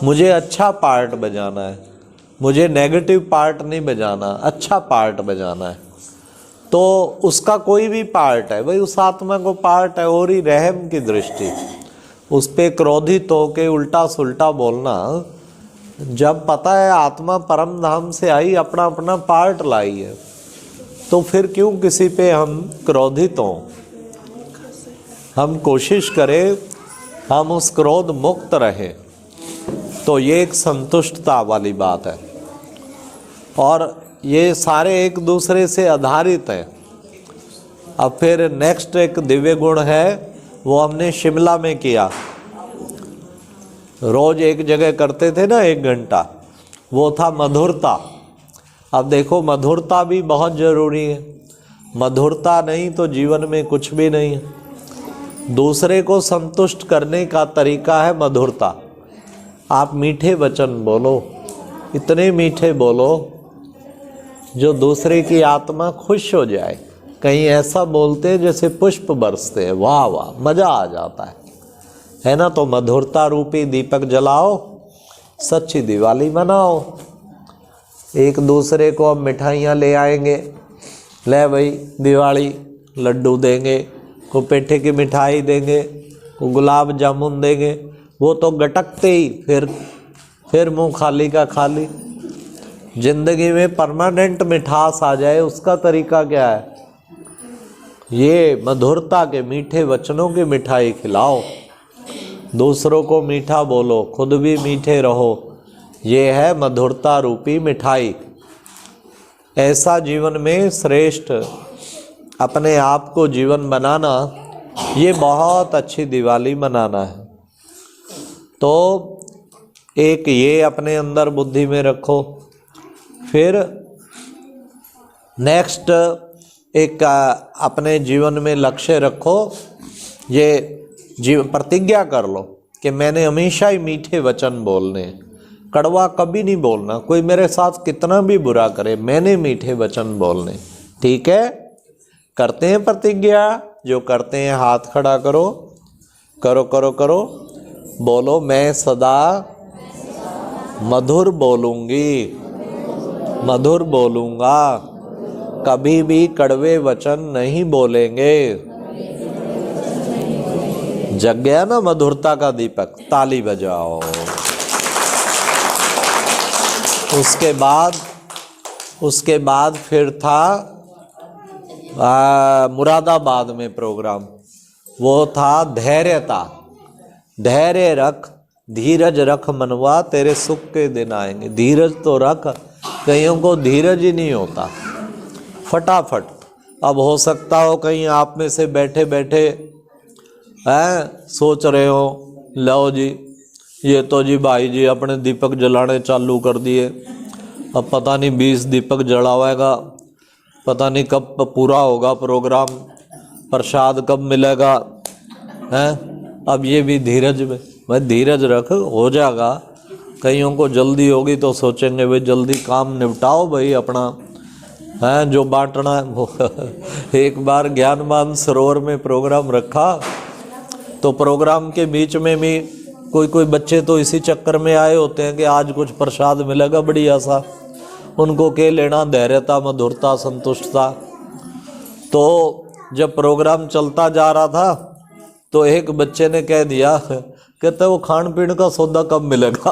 मुझे अच्छा पार्ट बजाना है, मुझे नेगेटिव पार्ट नहीं बजाना, अच्छा पार्ट बजाना है। तो उसका कोई भी पार्ट है भाई, उस आत्मा को पार्ट है और ही रहम की दृष्टि, उस पे क्रोधित होके उल्टा सुल्टा बोलना, जब पता है आत्मा परम धाम से आई, अपना अपना पार्ट लाई है, तो फिर क्यों किसी पे हम क्रोधित हों। हम कोशिश करें हम उस क्रोध मुक्त रहें, तो ये एक संतुष्टता वाली बात है। और ये सारे एक दूसरे से आधारित हैं। अब फिर नेक्स्ट एक दिव्य गुण है, वो हमने शिमला में किया। रोज एक जगह करते थे ना 1 घंटा, वो था मधुरता। अब देखो मधुरता भी बहुत ज़रूरी है, मधुरता नहीं तो जीवन में कुछ भी नहीं है। दूसरे को संतुष्ट करने का तरीका है मधुरता। आप मीठे वचन बोलो, इतने मीठे बोलो जो दूसरे की आत्मा खुश हो जाए। कहीं ऐसा बोलते जैसे पुष्प बरसते हैं, वाह वाह, मज़ा आ जाता है ना। तो मधुरता रूपी दीपक जलाओ, सच्ची दिवाली मनाओ। एक दूसरे को अब मिठाइयाँ ले आएंगे, ले भाई दिवाली, लड्डू देंगे, को पेठे की मिठाई देंगे, को गुलाब जामुन देंगे, वो तो गटकते ही फिर मुंह खाली का खाली। जिंदगी में परमानेंट मिठास आ जाए, उसका तरीका क्या है? ये मधुरता के मीठे वचनों की मिठाई खिलाओ, दूसरों को मीठा बोलो, खुद भी मीठे रहो। ये है मधुरता रूपी मिठाई। ऐसा जीवन में श्रेष्ठ अपने आप को जीवन बनाना, ये बहुत अच्छी दिवाली मनाना है। तो एक ये अपने अंदर बुद्धि में रखो। फिर नेक्स्ट एक अपने जीवन में लक्ष्य रखो, ये प्रतिज्ञा कर लो कि मैंने हमेशा ही मीठे वचन बोलने, कड़वा कभी नहीं बोलना। कोई मेरे साथ कितना भी बुरा करे, मैंने मीठे वचन बोलने। ठीक है, करते हैं प्रतिज्ञा? जो करते हैं हाथ खड़ा करो, करो करो करो, बोलो मैं सदा मधुर बोलूँगी, मधुर बोलूँगा, कभी भी कड़वे वचन नहीं बोलेंगे। जग गया ना मधुरता का दीपक, ताली बजाओ। उसके बाद फिर था मुरादाबाद में प्रोग्राम, वो था धैर्यता। धैर्य रख, धीरज रख मनवा, तेरे सुख के दिन आएंगे। धीरज तो रख, कईयों को धीरज ही नहीं होता, फटाफट। अब हो सकता हो कहीं आप में से बैठे बैठे सोच रहे हो, लो जी ये तो जी भाई जी अपने दीपक जलाने चालू कर दिए, अब पता नहीं 20 दीपक जलावेगा, पता नहीं कब पूरा होगा प्रोग्राम, प्रसाद कब मिलेगा हैं। अब ये भी धीरज में, भाई धीरज रख, हो जाएगा। कईयों को जल्दी होगी तो सोचेंगे भाई जल्दी काम निपटाओ भाई अपना, हैं जो बांटना है। एक बार ज्ञानमान सरोवर में प्रोग्राम रखा, तो प्रोग्राम के बीच में भी कोई बच्चे तो इसी चक्कर में आए होते हैं कि आज कुछ प्रसाद मिलेगा बढ़िया सा, उनको के लेना धैर्यता, मधुरता, संतुष्टता। तो जब प्रोग्राम चलता जा रहा था तो एक बच्चे ने कह दिया, कहते वो खान पीने का सौदा कब मिलेगा।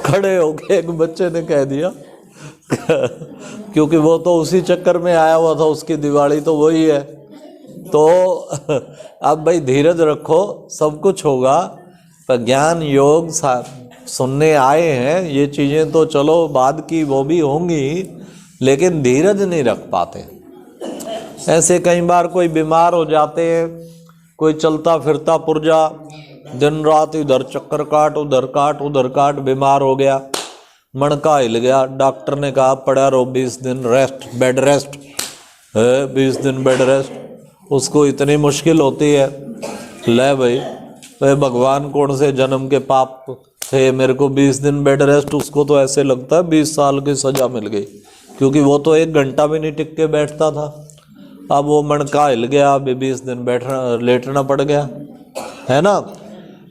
खड़े होके एक बच्चे ने कह दिया, क्योंकि वो तो उसी चक्कर में आया हुआ था, उसकी दिवाली तो वही है। तो अब भाई धीरज रखो, सब कुछ होगा। पर ज्ञान योग सुनने आए हैं, ये चीज़ें तो चलो बाद की वो भी होंगी, लेकिन धीरज नहीं रख पाते। ऐसे कई बार कोई बीमार हो जाते हैं, कोई चलता फिरता पुर्जा, दिन रात इधर चक्कर काट उधर काट, बीमार हो गया, मणका हिल गया, डॉक्टर ने कहा पड़ा रहो 20 दिन रेस्ट, बेड रेस्ट है, 20 दिन बेड रेस्ट। उसको इतनी मुश्किल होती है, ले भाई भगवान कौन से जन्म के पाप थे, मेरे को 20 दिन बेड रेस्ट। उसको तो ऐसे लगता है 20 साल की सजा मिल गई, क्योंकि वो तो 1 घंटा भी नहीं टिक के बैठता था। अब वो मणका हिल गया, अभी 20 दिन बैठना लेटना पड़ गया, है ना।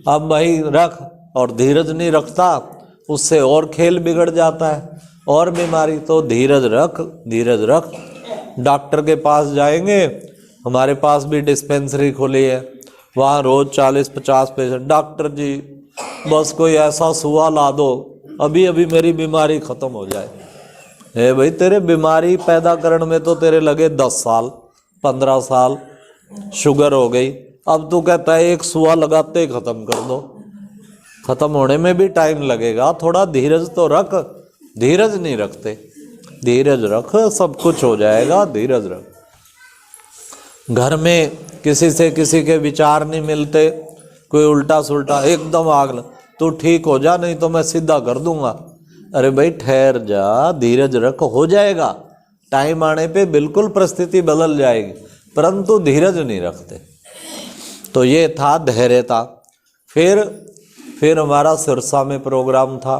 अब भाई रख, और धीरज नहीं रखता उससे और खेल बिगड़ जाता है और बीमारी। तो धीरज रख, धीरज रख। डॉक्टर के पास जाएंगे, हमारे पास भी डिस्पेंसरी खुली है, वहाँ रोज 40-50 पेशेंट। डॉक्टर जी बस कोई ऐसा सुआ ला दो, अभी अभी मेरी बीमारी खत्म हो जाए। हे भाई, तेरे बीमारी पैदा करने में तो तेरे लगे 10 साल 15 साल, शुगर हो गई, अब तू कहता है एक सुआ लगाते ही खत्म कर दो। खत्म होने में भी टाइम लगेगा, थोड़ा धीरज तो रख। धीरज नहीं रखते, धीरज रख, सब कुछ हो जाएगा, धीरज रख। घर में किसी से किसी के विचार नहीं मिलते, कोई उल्टा सुल्टा एकदम आग लग, तू ठीक हो जा नहीं तो मैं सीधा कर दूंगा। अरे भाई ठहर जा, धीरज रख, हो जाएगा। टाइम आने पे बिल्कुल परिस्थिति बदल जाएगी, परंतु धीरज नहीं रखते। तो ये था धैर्यता। फिर हमारा सिरसा में प्रोग्राम था,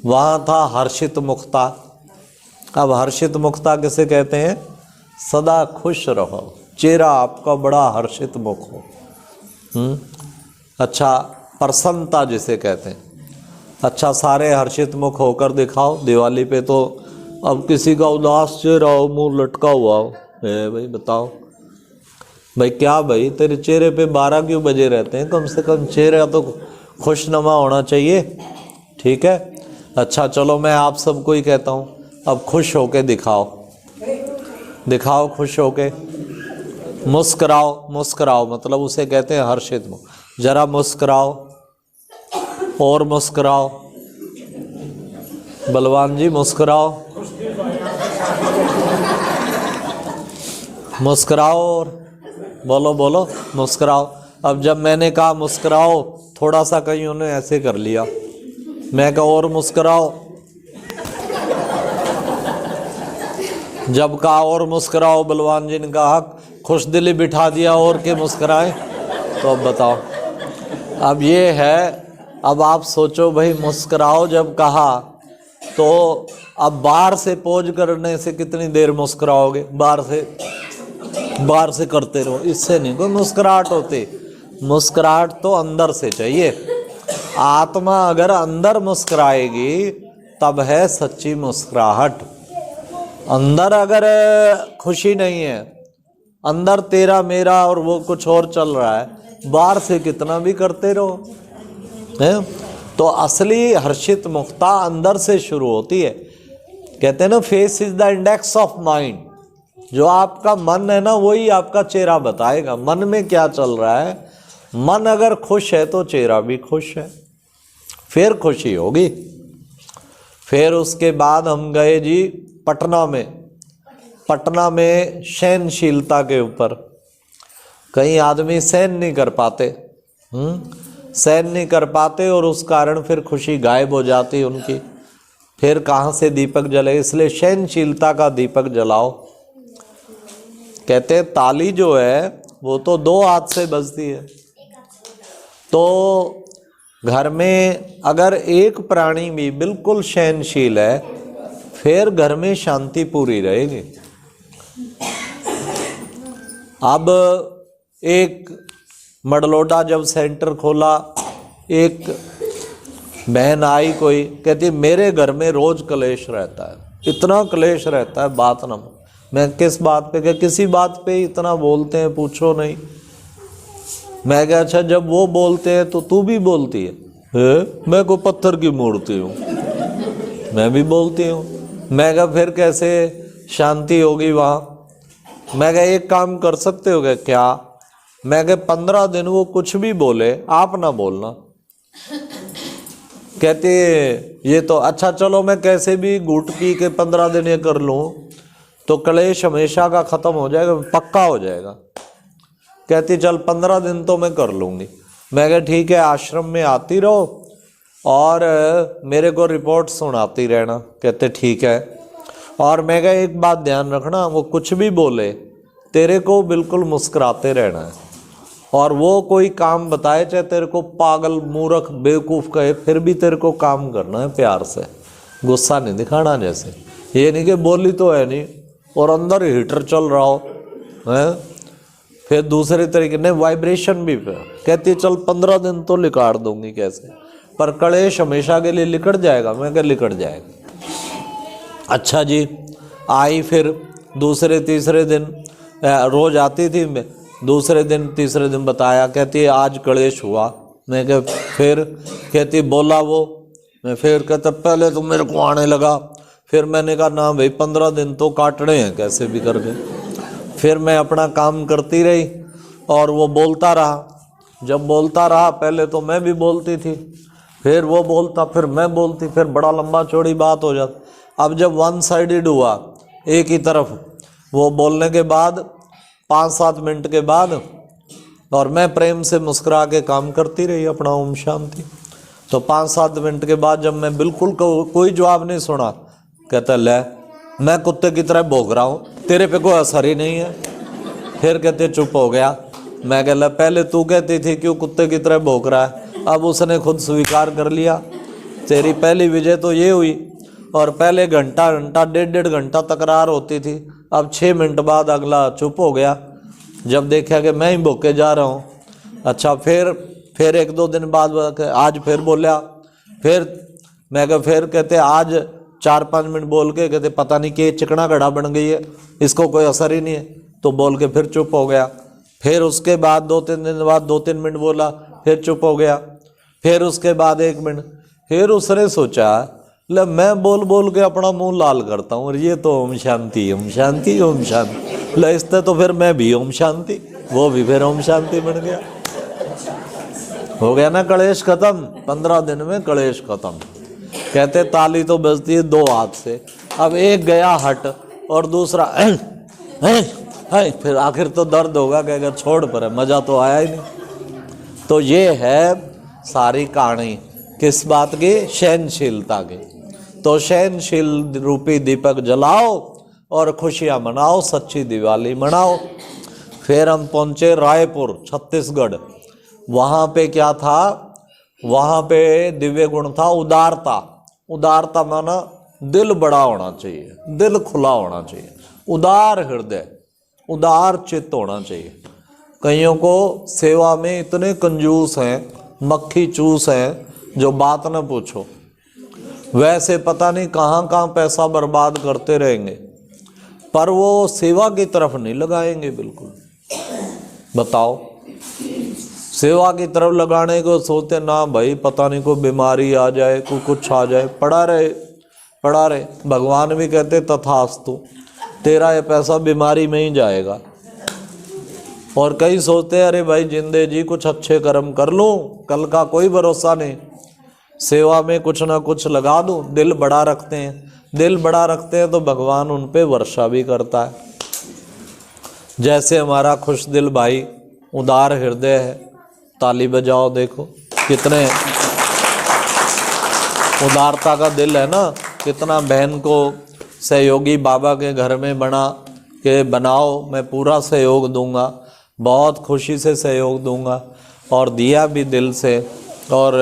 वहाँ था हर्षित मुक्ता। अब हर्षित मुक्ता किसे कहते हैं? सदा खुश रहो, चेहरा आपका बड़ा हर्षित मुख हो। अच्छा, प्रसन्नता जिसे कहते हैं। अच्छा, सारे हर्षित मुख होकर दिखाओ। दिवाली पे तो अब किसी का उदास चेहरा हो, मुंह लटका हुआ हो, भाई बताओ भाई क्या भाई, तेरे चेहरे पे 12 क्यों बजे रहते हैं? कम से कम चेहरा तो खुशनुमा होना चाहिए, ठीक है। अच्छा चलो, मैं आप सबको ही कहता हूँ, अब खुश होके दिखाओ, दिखाओ खुश होके, मुस्कुराओ। मुस्कुराओ मतलब उसे कहते हैं हर्षित मुख। जरा मुस्कुराओ और मुस्कुराओ, बलवान जी मुस्कुराओ, मुस्कुराओ और बोलो बोलो मुस्कुराओ। अब जब मैंने कहा मुस्कुराओ, थोड़ा सा कहीं उन्होंने ऐसे कर लिया, मैं कहा और मुस्कुराओ। जब कहा और मुस्कुराओ, बलवान जी ने कहा खुश दिली बिठा दिया और के मुस्कुराए। तो अब बताओ, अब ये है, अब आप सोचो भाई, मुस्कुराओ जब कहा तो अब बाहर से पोज करने से कितनी देर मुस्कुराओगे? बाहर से करते रहो, इससे नहीं कोई मुस्कुराहट होती। मुस्कुराहट तो अंदर से चाहिए। आत्मा अगर अंदर मुस्कुराएगी तब है सच्ची मुस्कुराहट। अंदर अगर खुशी नहीं है, अंदर तेरा मेरा और वो कुछ और चल रहा है, बाहर से कितना भी करते रहो है। तो असली हर्षित मुक्ता अंदर से शुरू होती है। कहते हैं ना, face is the index of mind. जो आपका मन है ना, वही आपका चेहरा बताएगा मन में क्या चल रहा है। मन अगर खुश है तो चेहरा भी खुश है, फिर खुशी होगी। फिर उसके बाद हम गए जी पटना में। पटना में सहनशीलता के ऊपर, कई आदमी सहन नहीं कर पाते, सहन नहीं कर पाते और उस कारण फिर खुशी गायब हो जाती उनकी। फिर कहाँ से दीपक जले? इसलिए सहनशीलता का दीपक जलाओ। कहते हैं ताली जो है वो तो 2 हाथ से बजती है। तो घर में अगर एक प्राणी भी बिल्कुल सहनशील है, फिर घर में शांति पूरी रहेगी। अब एक मडलोडा जब सेंटर खोला, एक बहन आई, कोई कहती मेरे घर में रोज कलेश रहता है, इतना कलेश रहता है बात ना। मैं किस बात पे? किसी बात पे इतना बोलते हैं पूछो नहीं। मैं कहा अच्छा जब वो बोलते हैं तो तू भी बोलती है? मैं को पत्थर की मूर्ति हूँ, मैं भी बोलती हूँ। मैं कहा फिर कैसे शांति होगी वहाँ? मैं कहा एक काम कर सकते हो क्या? मैं कहा 15 दिन वो कुछ भी बोले, आप ना बोलना। कहते ये तो अच्छा चलो, मैं कैसे भी घुट पी के 15 दिन ये कर लूँ तो कलेश हमेशा का खत्म हो जाएगा, पक्का हो जाएगा। कहती चल 15 दिन तो मैं कर लूँगी। मैं कहा ठीक है, आश्रम में आती रहो और मेरे को रिपोर्ट सुनाती रहना। कहते ठीक है। और मैं कहा एक बात ध्यान रखना, वो कुछ भी बोले तेरे को बिल्कुल मुस्कुराते रहना है। और वो कोई काम बताए, चाहे तेरे को पागल मूर्ख बेवकूफ़ कहे, फिर भी तेरे को काम करना है प्यार से, गुस्सा नहीं दिखाना। जैसे ये नहीं कि बोली तो है नहीं और अंदर हीटर चल रहा हो है, फिर दूसरे तरीके ने वाइब्रेशन भी, फिर कहती है चल 15 दिन तो लिकाड़ दूंगी कैसे, पर कलेश हमेशा के लिए लिकड़ जाएगा। मैं क्या लिकड़ जाएगा। अच्छा जी, आई फिर दूसरे तीसरे दिन, रोज आती थी, मैं दूसरे दिन तीसरे दिन बताया, कहती है आज कलेश हुआ। मैं क्या फिर, कहती बोला वो, मैं फिर कहता पहले तो मेरे को आने लगा, फिर मैंने कहा ना भाई 15 दिन तो काटने हैं कैसे भी करके। फिर मैं अपना काम करती रही और वो बोलता रहा। जब बोलता रहा, पहले तो मैं भी बोलती थी, फिर वो बोलता, फिर मैं बोलती, फिर बड़ा लंबा चौड़ी बात हो जाती। अब जब वन साइडेड हुआ, एक ही तरफ वो बोलने के बाद 5-7 मिनट के बाद, और मैं प्रेम से मुस्कुरा के काम करती रही अपना ओम शांति, तो 5-7 मिनट के बाद जब मैं बिल्कुल कोई जवाब नहीं सुना, कहता ले मैं कुत्ते की तरह भौंक रहा हूँ, तेरे पे कोई असर ही नहीं है। फिर कहते चुप हो गया। मैं कह ला पहले तू कहती थी क्यों कुत्ते की तरह भौंक रहा है, अब उसने खुद स्वीकार कर लिया। तेरी पहली विजय तो ये हुई। और पहले घंटा 1.5 घंटा तकरार होती थी, अब 6 मिनट बाद अगला चुप हो गया जब देखा कि मैं ही भौंके जा रहा हूँ। अच्छा, फिर 1-2 दिन बाद आज फिर बोला, फिर मैं कहा फिर कहते आज 4-5 मिनट बोल के कहते पता नहीं कि चिकना घड़ा बन गई है, इसको कोई असर ही नहीं है, तो बोल के फिर चुप हो गया। फिर उसके बाद 2-3 दिन बाद 2-3 मिनट बोला, फिर चुप हो गया। फिर उसके बाद 1 मिनट, फिर उसने सोचा ले मैं बोल बोल के अपना मुंह लाल करता हूँ और ये तो ओम शांति ओम शांति ओम शांति, ले इससे तो फिर मैं भी ओम शांति, वो भी फिर ओम शांति बन गया। हो गया ना कलेश खत्म, 15 दिन में कलेश खत्म। कहते ताली तो बजती है 2 हाथ से, अब एक गया हट और दूसरा है, फिर आखिर तो दर्द होगा कि अगर छोड़ पर मजा तो आया ही नहीं। तो ये है सारी कहानी किस बात की, सहनशीलता की। तो सहनशील रूपी दीपक जलाओ और खुशियां मनाओ, सच्ची दिवाली मनाओ। फिर हम पहुंचे रायपुर छत्तीसगढ़। वहाँ पे क्या था, वहाँ पे दिव्य गुण था उदारता। उदारता माना दिल बड़ा होना चाहिए, दिल खुला होना चाहिए, उदार हृदय, उदार चित्त होना चाहिए। कईयों को सेवा में इतने कंजूस हैं, मक्खी चूस हैं, जो बात न पूछो। वैसे पता नहीं कहाँ कहाँ पैसा बर्बाद करते रहेंगे, पर वो सेवा की तरफ नहीं लगाएंगे बिल्कुल। बताओ, सेवा की तरफ लगाने को सोचते ना भाई, पता नहीं कोई बीमारी आ जाए, कोई कुछ आ जाए, पड़ा रहे। भगवान भी कहते तथास्तु, तेरा ये पैसा बीमारी में ही जाएगा। और कई सोचते अरे भाई जिंदे जी कुछ अच्छे कर्म कर लूं, कल का कोई भरोसा नहीं, सेवा में कुछ ना कुछ लगा दूं। दिल बड़ा रखते हैं, दिल बड़ा रखते हैं तो भगवान उन पे वर्षा भी करता है। जैसे हमारा खुश दिल भाई उदार हृदय है, ताली बजाओ, देखो कितने उदारता का दिल है ना, कितना बहन को सहयोगी बाबा के घर में बना के बनाओ, मैं पूरा सहयोग दूंगा, बहुत खुशी से सहयोग दूंगा। और दिया भी दिल से, और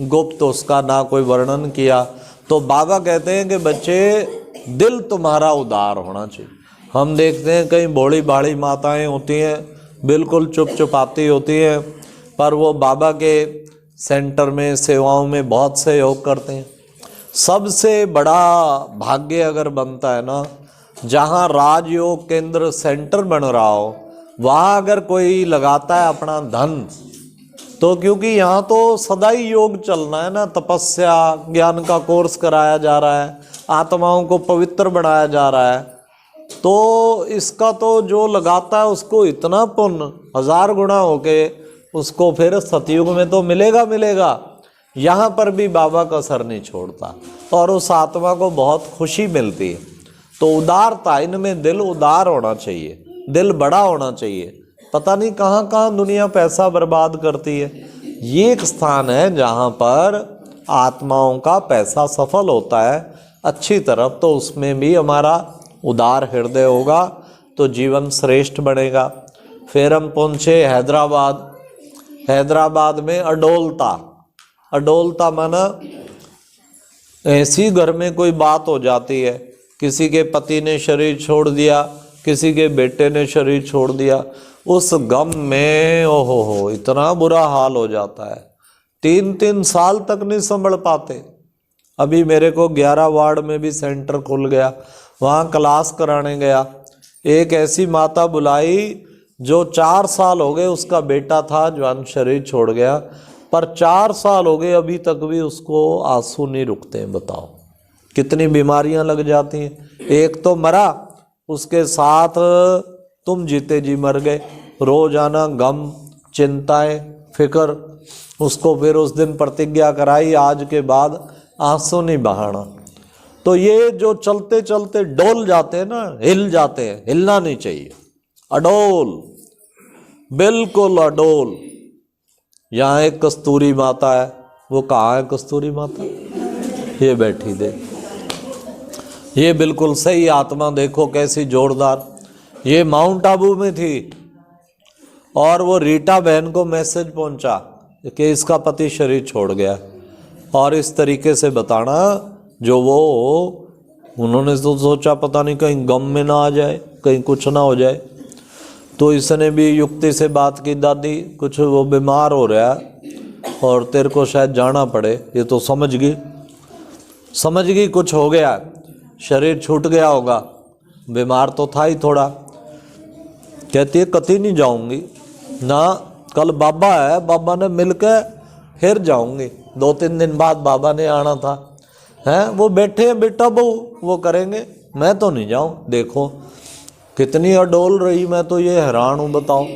गुप्त उसका ना कोई वर्णन किया। तो बाबा कहते हैं कि बच्चे दिल तुम्हारा उदार होना चाहिए। हम देखते हैं कई भोली भाली माताएं होती हैं, बिल्कुल चुप चुपाती होती हैं, पर वो बाबा के सेंटर में सेवाओं में बहुत सहयोग करते हैं। सबसे बड़ा भाग्य अगर बनता है ना, जहाँ राजयोग केंद्र सेंटर बन रहा हो, वहाँ अगर कोई लगाता है अपना धन, तो क्योंकि यहाँ तो सदा ही योग चलना है ना, तपस्या ज्ञान का कोर्स कराया जा रहा है, आत्माओं को पवित्र बनाया जा रहा है, तो इसका तो जो लगाता है उसको इतना पुण्य 1000 गुना होके उसको फिर सतयुग में तो मिलेगा। यहाँ पर भी बाबा का सर नहीं छोड़ता और उस आत्मा को बहुत खुशी मिलती है। तो उदारता, इनमें दिल उदार होना चाहिए, दिल बड़ा होना चाहिए। पता नहीं कहाँ कहाँ दुनिया पैसा बर्बाद करती है, ये एक स्थान है जहाँ पर आत्माओं का पैसा सफल होता है अच्छी तरफ। तो उसमें भी हमारा उदार हृदय होगा तो जीवन श्रेष्ठ बनेगा। फिर हम पहुँचे हैदराबाद। हैदराबाद में अडोलता माना ऐसी घर में कोई बात हो जाती है, किसी के पति ने शरीर छोड़ दिया, किसी के बेटे ने शरीर छोड़ दिया, उस गम में ओहो हो इतना बुरा हाल हो जाता है, 3-3 साल तक नहीं संभल पाते। अभी मेरे को 11 वार्ड में भी सेंटर खुल गया, वहाँ क्लास कराने गया। एक ऐसी माता बुलाई जो 4 साल हो गए, उसका बेटा था जवान शरीर छोड़ गया, पर 4 साल हो गए अभी तक भी उसको आंसू नहीं रुकते हैं। बताओ कितनी बीमारियां लग जाती हैं। एक तो मरा, उसके साथ तुम जीते जी मर गए। रोजाना गम, चिंताएं, फिक्र। उसको फिर उस दिन प्रतिज्ञा कराई, आज के बाद आंसू नहीं बहाना। तो ये जो चलते चलते डोल जाते हैं ना, हिल जाते हैं, हिलना नहीं चाहिए। अडोल, बिल्कुल अडोल। यहाँ एक कस्तूरी माता है, वो कहाँ है कस्तूरी माता? ये बैठी दे, ये बिल्कुल सही आत्मा, देखो कैसी जोरदार। ये माउंट आबू में थी और वो रीटा बहन को मैसेज पहुंचा कि इसका पति शरीर छोड़ गया, और इस तरीके से बताना जो वो, उन्होंने तो सोचा पता नहीं कहीं गम में ना आ जाए, कहीं कुछ ना हो जाए। तो इसने भी युक्ति से बात की, दादी कुछ वो बीमार हो रहा है और तेरे को शायद जाना पड़े। ये तो समझ गई कुछ हो गया, शरीर छूट गया होगा, बीमार तो था ही थोड़ा। कहती है कति नहीं जाऊंगी ना, कल बाबा है, बाबा ने मिलकर फिर जाऊंगी। 2-3 दिन बाद बाबा ने आना था, हैं वो बैठे हैं बेटा बहू, वो करेंगे, मैं तो नहीं जाऊं। देखो कितनी अडोल रही, मैं तो ये हैरान हूँ। बताओ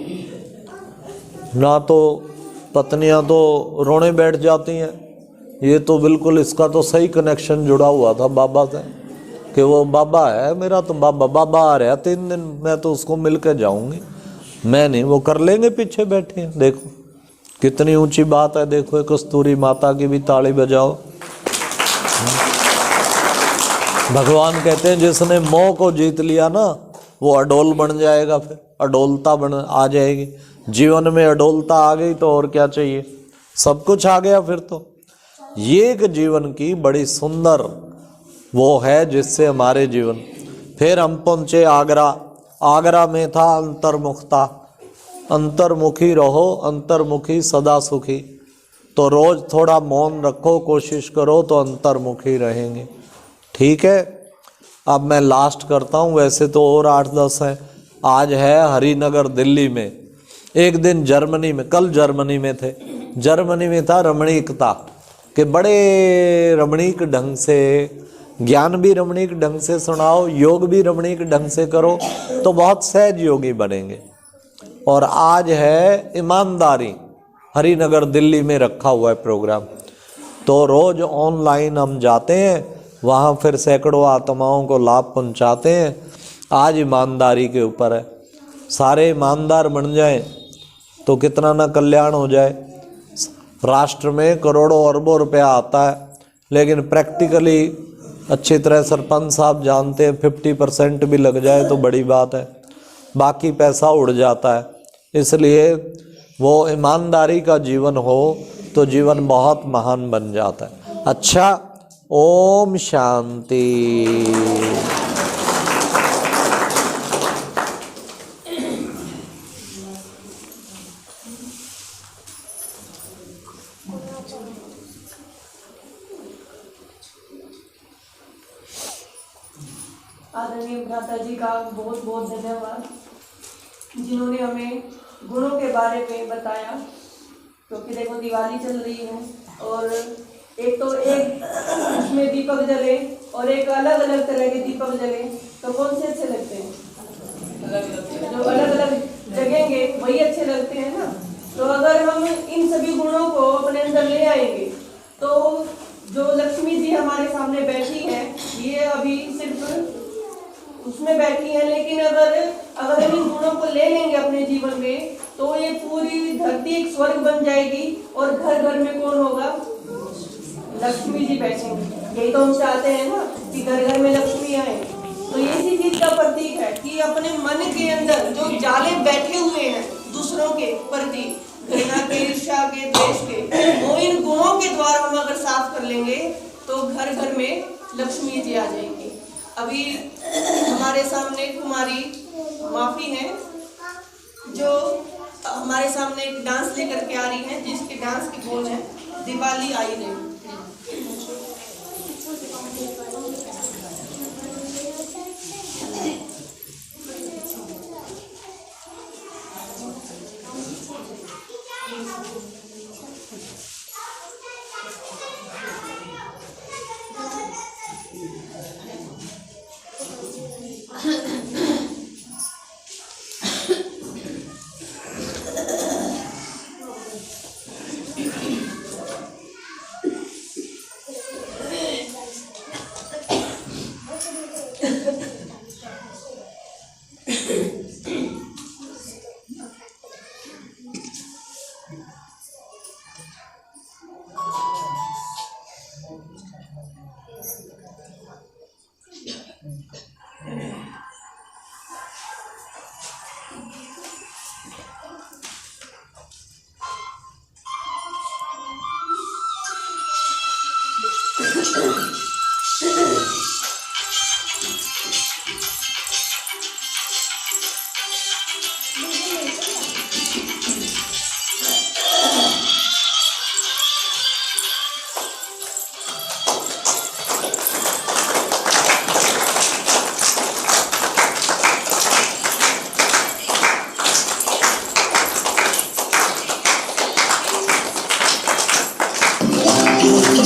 ना, तो पत्नियां तो रोने बैठ जाती हैं, ये तो बिल्कुल इसका तो सही कनेक्शन जुड़ा हुआ था बाबा से कि वो बाबा है मेरा, तो बाबा आ रहा है 3 दिन, मैं तो उसको मिल के जाऊंगी, मैं नहीं, वो कर लेंगे पीछे बैठे हैं। देखो कितनी ऊंची बात है। देखो कस्तूरी माता की भी ताली बजाओ। भगवान कहते हैं जिसने मोह को जीत लिया ना, वो अडोल बन जाएगा, फिर अडोलता बन आ जाएगी जीवन में। अडोलता आ गई तो और क्या चाहिए, सब कुछ आ गया फिर तो। ये एक जीवन की बड़ी सुंदर वो है जिससे हमारे जीवन। फिर हम पहुंचे आगरा। आगरा में था अंतर्मुखता, अंतर्मुखी रहो, अंतर्मुखी सदा सुखी। तो रोज थोड़ा मौन रखो, कोशिश करो तो अंतर्मुखी रहेंगे। ठीक है, अब मैं लास्ट करता हूँ, वैसे तो और 8-10 हैं। आज है हरिनगर दिल्ली में, एक दिन जर्मनी में, कल जर्मनी में थे। जर्मनी में था रमणीकता के, बड़े रमणीक ढंग से, ज्ञान भी रमणीक ढंग से सुनाओ, योग भी रमणीक ढंग से करो तो बहुत सहज योगी बनेंगे। और आज है ईमानदारी, हरिनगर दिल्ली में रखा हुआ है प्रोग्राम। तो रोज ऑनलाइन हम जाते हैं वहाँ, फिर सैकड़ों आत्माओं को लाभ पहुँचाते हैं। आज ईमानदारी के ऊपर है, सारे ईमानदार बन जाएं तो कितना ना कल्याण हो जाए। राष्ट्र में करोड़ों अरबों रुपया आता है, लेकिन प्रैक्टिकली अच्छी तरह सरपंच साहब जानते हैं 50% भी लग जाए तो बड़ी बात है, बाकी पैसा उड़ जाता है। इसलिए वो ईमानदारी का जीवन हो तो जीवन बहुत महान बन जाता है। अच्छा, ओम शांति। आदरणीय भ्राता जी का बहुत बहुत धन्यवाद, जिन्होंने हमें गुणों के बारे में बताया। क्योंकि देखो दिवाली चल रही है और एक तो एक उसमें दीपक जले और एक अलग अलग तरह के दीपक जले, तो कौन से अच्छे लगते हैं? जो अलग अलग जगेंगे वही अच्छे लगते हैं ना। तो अगर हम इन सभी गुणों को अपने अंदर ले आएंगे तो जो लक्ष्मी जी हमारे सामने बैठी है, ये अभी सिर्फ उसमें बैठी है, लेकिन अगर हम इन गुणों को ले लेंगे अपने जीवन में तो ये पूरी धरती एक स्वर्ग बन जाएगी और घर घर में कौन होगा? लक्ष्मी जी बैठेंगे। यही तो हम चाहते हैं ना कि घर घर में लक्ष्मी आए। तो ये इसी चीज का प्रतीक है कि अपने मन के अंदर जो जाले बैठे हुए हैं दूसरों के प्रति, घृणा के, ईर्ष्या के, द्वेष के, वो इन गुणों के द्वारा हम अगर साफ कर लेंगे तो घर घर में लक्ष्मी जी आ जाएंगी। अभी हमारे सामने कुमारी माफी है, जो हमारे सामने एक डांस लेकर के आ रही है, जिसके डांस की बोल है दिवाली आई रे।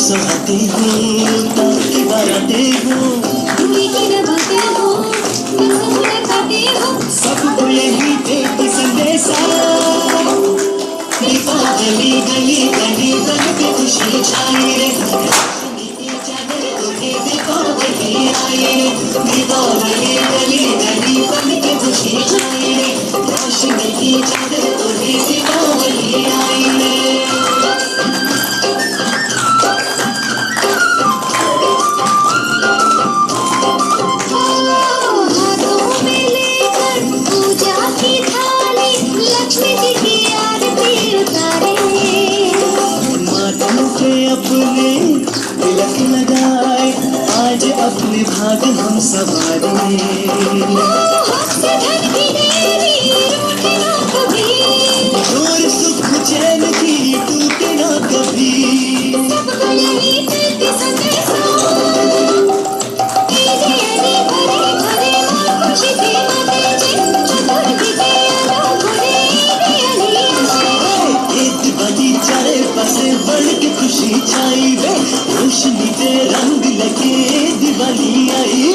सहते हो ताकि बराते हो सबको यही देती संदेशा दीपावली गली गली बन के खुशी छाई रे दीपावली आई रे दीपावली गली गली बन के खुशी छाई रे रोशनी की चादर ओढ़े दीपावली आई रे। अपने तिलक लगाए आज अपने भाग हम सवारे और सुख चैन की टूटे ना कभी चारे पासे बढ़ के खुशी छाई रे रोशनी के रंग लगे दिवाली आई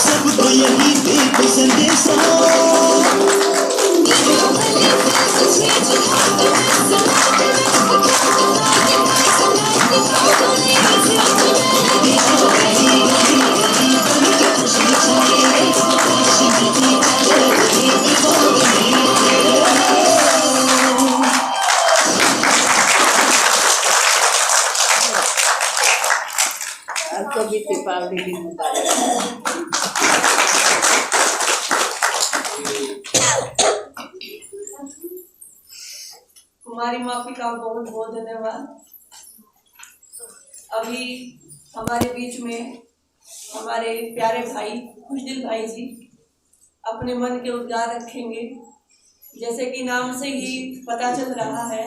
सबको यही देते संदेशा आपको भी दीपावली की मुबारक। कुमारी माफी का बहुत बहुत धन्यवाद। अभी हमारे बीच में हमारे प्यारे भाई खुशदिल भाई जी अपने मन के उद्गार रखेंगे। जैसे कि नाम से ही पता चल रहा है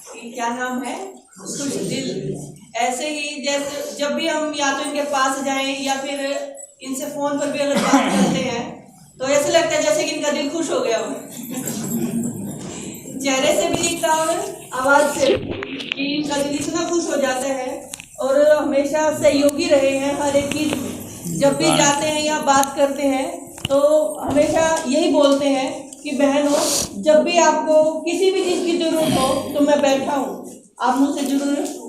कि क्या नाम है, खुश दिल। ऐसे ही जैसे जब भी हम या तो इनके पास जाएं या फिर इनसे फोन पर भी अगर बात करते हैं तो ऐसे लगता है जैसे कि इनका दिल खुश हो गया हो। चेहरे से भी दिखता और आवाज से कि इनका दिल इतना खुश हो जाता है और हमेशा सहयोगी रहे हैं हर एक चीज में। जब भी जाते हैं या बात करते हैं तो हमेशा यही बोलते हैं कि बहनों, जब भी आपको किसी भी चीज की जरूरत हो तो मैं बैठा हूँ, आप मुझसे जरूर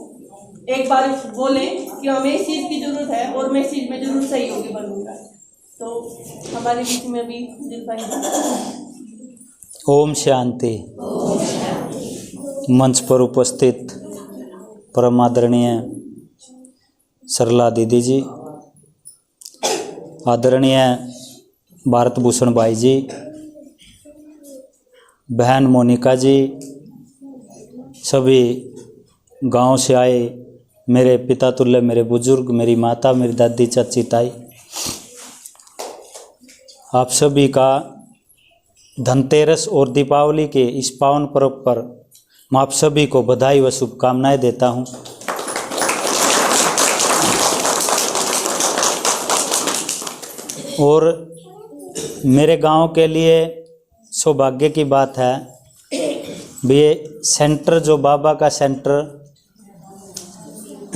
एक बार बोलें कि हमें इस चीज की जरूरत है और मैं इस चीज में जरूर सहयोगी बनूंगा। तो हमारे बीच में भी दिल भाई। ओम शांति। मंच पर उपस्थित परम आदरणीय सरला दीदी जी, आदरणीय भारत भूषण भाई जी, बहन मोनिका जी, सभी गांव से आए मेरे पिता तुल्य मेरे बुजुर्ग, मेरी माता, मेरी दादी, चाची, ताई, आप सभी का धनतेरस और दीपावली के इस पावन पर्व पर मैं आप सभी को बधाई व शुभकामनाएं देता हूं। और मेरे गांव के लिए सौभाग्य की बात है भी ये सेंटर, जो बाबा का सेंटर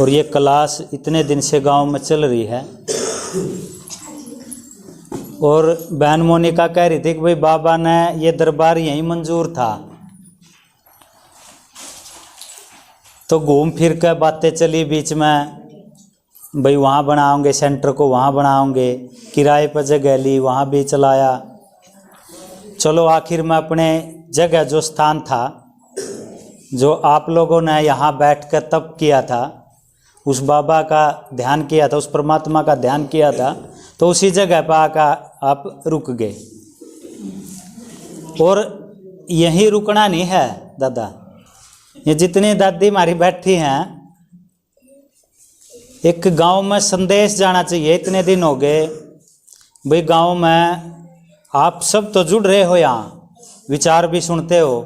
और ये क्लास इतने दिन से गांव में चल रही है। और बहन मोनिका कह रही थी कि भाई बाबा ने ये दरबार यहीं मंजूर था, तो घूम फिर कर बातें चली बीच में, भाई वहाँ बनाओगे सेंटर को, वहाँ बनाओगे, किराए पर जगह ली, वहाँ भी चलाया। चलो आखिर में अपने जगह जो स्थान था, जो आप लोगों ने यहाँ बैठ कर तप किया था, उस बाबा का ध्यान किया था, उस परमात्मा का ध्यान किया था, तो उसी जगह पर आकर आप रुक गए। और यहीं रुकना नहीं है दादा, ये जितनी दादी हमारी बैठी हैं, एक गांव में संदेश जाना चाहिए। इतने दिन हो गए भाई गांव में, आप सब तो जुड़ रहे हो, यहाँ विचार भी सुनते हो।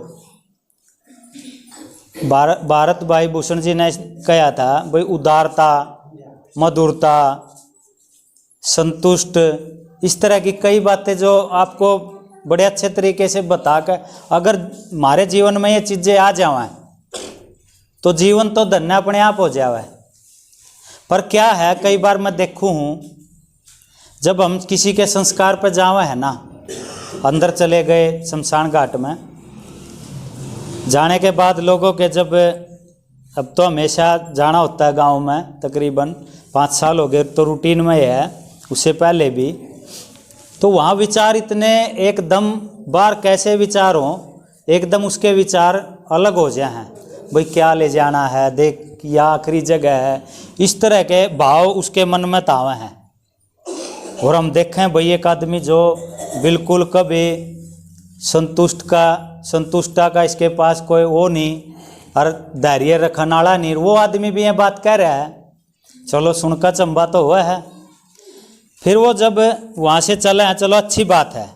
भारत भाई भूषण जी ने कहा था भाई उदारता, मधुरता, संतुष्ट, इस तरह की कई बातें जो आपको बड़े अच्छे तरीके से बताकर अगर हमारे जीवन में ये चीज़ें आ जाएं तो जीवन तो धन्य अपने आप हो जाए। पर क्या है, कई बार मैं देखूं हूँ जब हम किसी के संस्कार पर जावे हैं ना, अंदर चले गए शमशान घाट में जाने के बाद लोगों के, जब अब तो हमेशा जाना होता है गांव में, तकरीबन 5 साल हो गए तो रूटीन में है, उससे पहले भी, तो वहाँ विचार इतने एकदम बार कैसे विचार हों, एकदम उसके विचार अलग हो जाए हैं, भाई क्या ले जाना है, देख या आखिरी जगह है, इस तरह के भाव उसके मन में तावे हैं। और हम देखें भाई एक आदमी जो बिल्कुल कभी संतुष्टा का इसके पास कोई वो नहीं और धैर्य रखने वाला नहीं, वो आदमी भी ये बात कह रहा है, चलो सुनकर चंबा तो हुआ है। फिर वो जब वहाँ से चले हैं, चलो अच्छी बात है,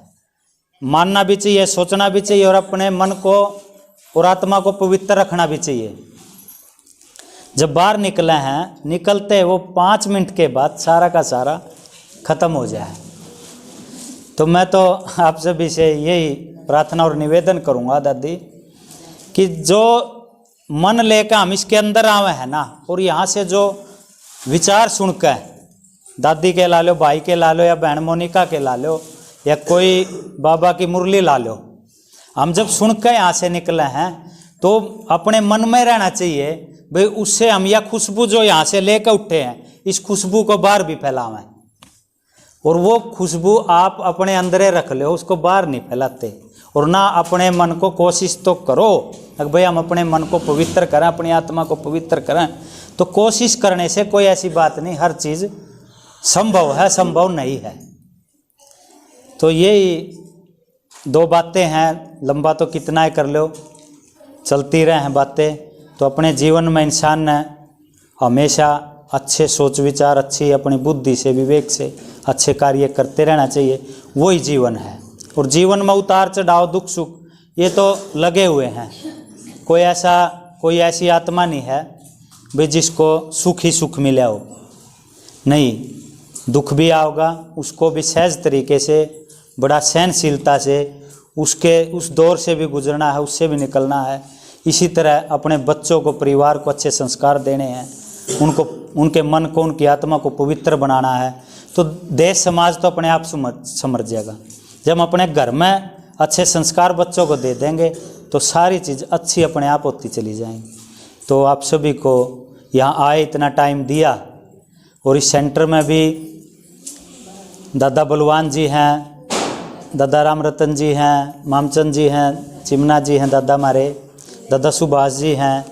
मानना भी चाहिए, सोचना भी चाहिए और अपने मन को और आत्मा को पवित्र रखना भी चाहिए। जब बाहर निकले हैं, निकलते वो 5 मिनट के बाद सारा का सारा खत्म हो जाए। तो मैं तो आप सभी से यही प्रार्थना और निवेदन करूंगा दादी कि जो मन लेकर हम इसके अंदर आवे हैं ना, और यहाँ से जो विचार सुनकर दादी के ला लो, भाई के ला लो, या बहन मोनिका के ला लो, या कोई बाबा की मुरली ला लो, हम जब सुनकर यहाँ से निकले हैं तो अपने मन में रहना चाहिए भाई, उससे हम यह खुशबू जो यहाँ से लेकर उठे हैं, इस खुशबू को बाहर भी फैलावें। और वो खुशबू आप अपने अंदर रख लो, उसको बाहर नहीं फैलाते। और ना अपने मन को कोशिश तो करो अगर भाई हम अपने मन को पवित्र करें, अपनी आत्मा को पवित्र करें, तो कोशिश करने से कोई ऐसी बात नहीं, हर चीज़ संभव है, संभव नहीं है। तो यही 2 बातें हैं, लंबा तो कितना ही कर लो, चलती रहे हैं बातें। तो अपने जीवन में इंसान ने हमेशा अच्छे सोच विचार, अच्छी अपनी बुद्धि से, विवेक से अच्छे कार्य करते रहना चाहिए, वही जीवन है। और जीवन में उतार चढ़ाव दुख सुख ये तो लगे हुए हैं। कोई ऐसी आत्मा नहीं है भाई जिसको सुख ही सुख मिला हो, नहीं, दुख भी आओगा, उसको भी सहज तरीके से बड़ा सहनशीलता से उस दौर से भी गुजरना है, उससे भी निकलना है। इसी तरह अपने बच्चों को, परिवार को अच्छे संस्कार देने हैं, उनके मन को, उनकी आत्मा को पवित्र बनाना है। तो देश समाज तो अपने आप समझ जाएगा। जब हम अपने घर में अच्छे संस्कार बच्चों को दे देंगे तो सारी चीज़ अच्छी अपने आप होती चली जाएंगी। तो आप सभी को यहाँ आए, इतना टाइम दिया, और इस सेंटर में भी दादा बलवान जी हैं, दादा राम रतन जी हैं, मामचंद जी हैं, चिमना जी हैं, दादा हमारे दादा सुभाष जी हैं,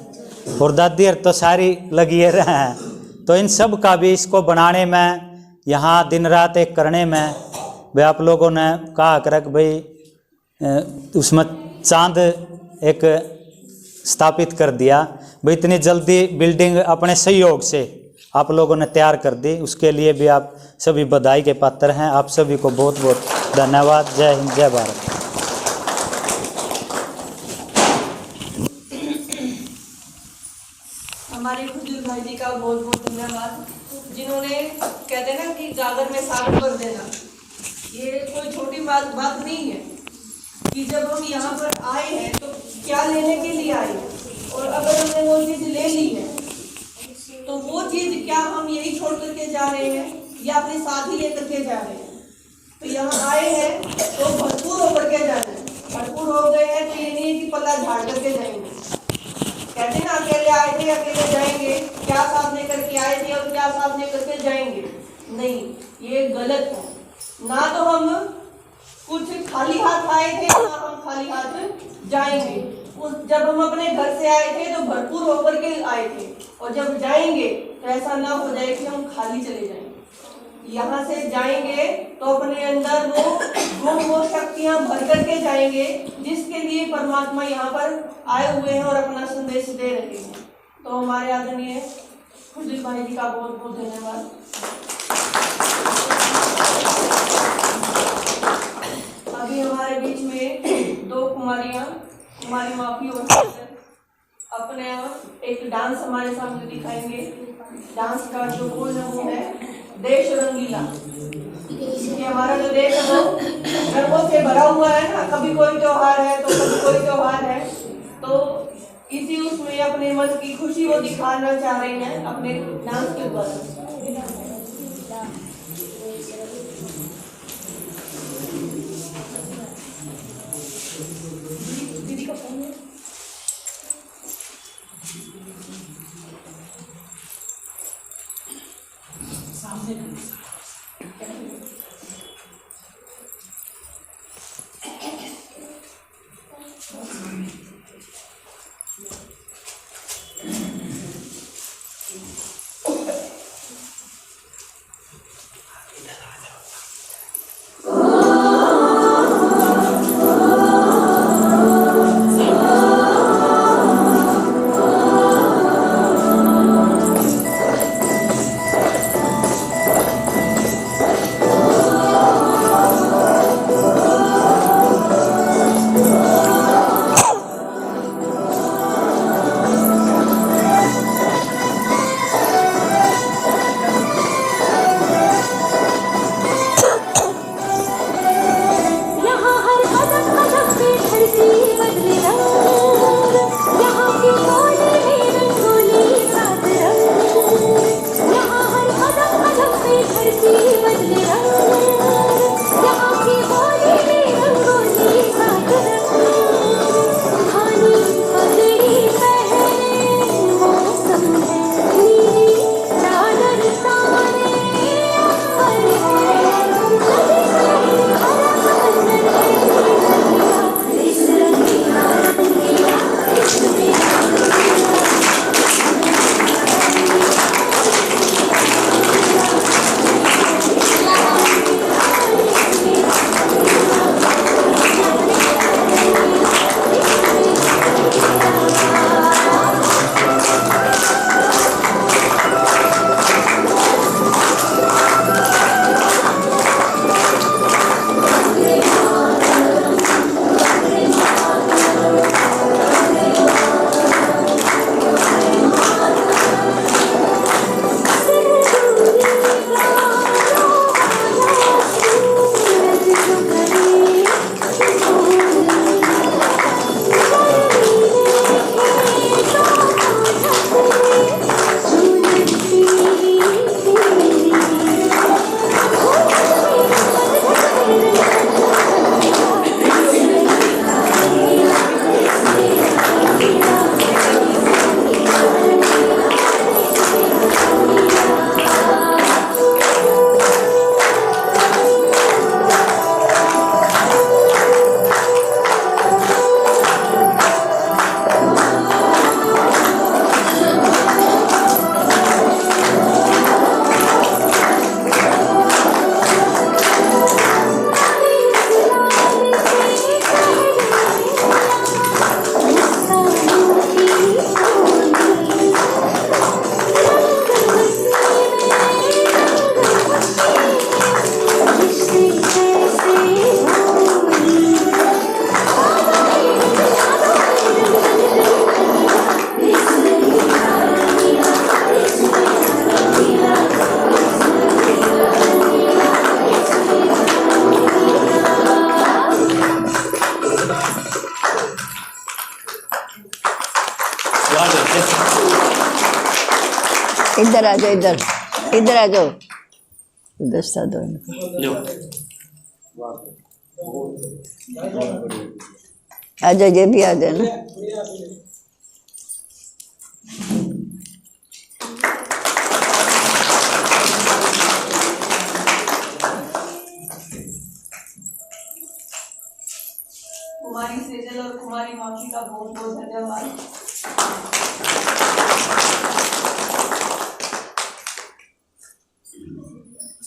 और दादी तो सारी लगी रहे हैं। तो इन सब का भी इसको बनाने में, यहाँ दिन रात एक करने में, भाई आप लोगों ने कहा कर भाई उसमें चांद एक स्थापित कर दिया, भाई इतनी जल्दी बिल्डिंग अपने सहयोग से आप लोगों ने तैयार कर दी, उसके लिए भी आप सभी बधाई के पात्र हैं। आप सभी को बहुत बहुत धन्यवाद। जय हिंद, जय भारत। हमारे खुजूर भाई जी का बहुत बहुत धन्यवाद, जिन्होंने कहते हैं ना कि गागर में सागर भर देना, ये कोई छोटी बात नहीं है कि जब हम यहाँ पर आए हैं तो क्या लेने के लिए आए हैं, और अगर हमने वो चीज़ ले ली है तो वो चीज़ क्या हम यही छोड़ करके जा रहे हैं या अपने साथ ही लेकर के जा रहे हैं। तो यहाँ आए हैं तो भरपूर होकर के जाना है। भरपूर हो गए हैं तो ये नहीं है कि पल्ला झाड़ करके जाएंगे। कहते हैं ना अकेले आए थे अकेले जाएंगे, क्या साथ लेकर के आए थे और क्या साथ लेकर के जाएंगे, नहीं, ये गलत है। ना तो हम कुछ खाली हाथ आए थे, ना हम खाली हाथ जाएंगे। जब हम अपने घर से आए थे तो भरपूर होकर के आए थे, और जब जाएंगे तो ऐसा ना हो जाए कि हम खाली चले जाएंगे। यहाँ से जाएंगे तो अपने अंदर वो शक्तियाँ भर करके जाएंगे जिसके लिए परमात्मा यहाँ पर आए हुए हैं और अपना संदेश दे रहे हैं। तो हमारे आदरणीय खुजूर भाई जी का बहुत बहुत धन्यवाद। अभी हमारे बीच में दो कुमारी माफी और अपने एक डांस हमारे सामने दिखाएंगे। डांस का जो बोल है वो है देश रंगीला। ये हमारा जो देश है वो रंगों से भरा हुआ है ना, कभी कोई त्योहार है तो कभी कोई त्योहार है, तो इसी उसमें अपने मन की खुशी वो दिखाना चाह रहे हैं अपने डांस के ऊपर। दीदी का फोन है। इधर आ जाओ, इधर आ जाओ, दस्ता दो इनको। आ जाओ, ये भी आ जाए ना। कुमारी सेजल और कुमारी माफी का बहुत बहुत धन्यवाद।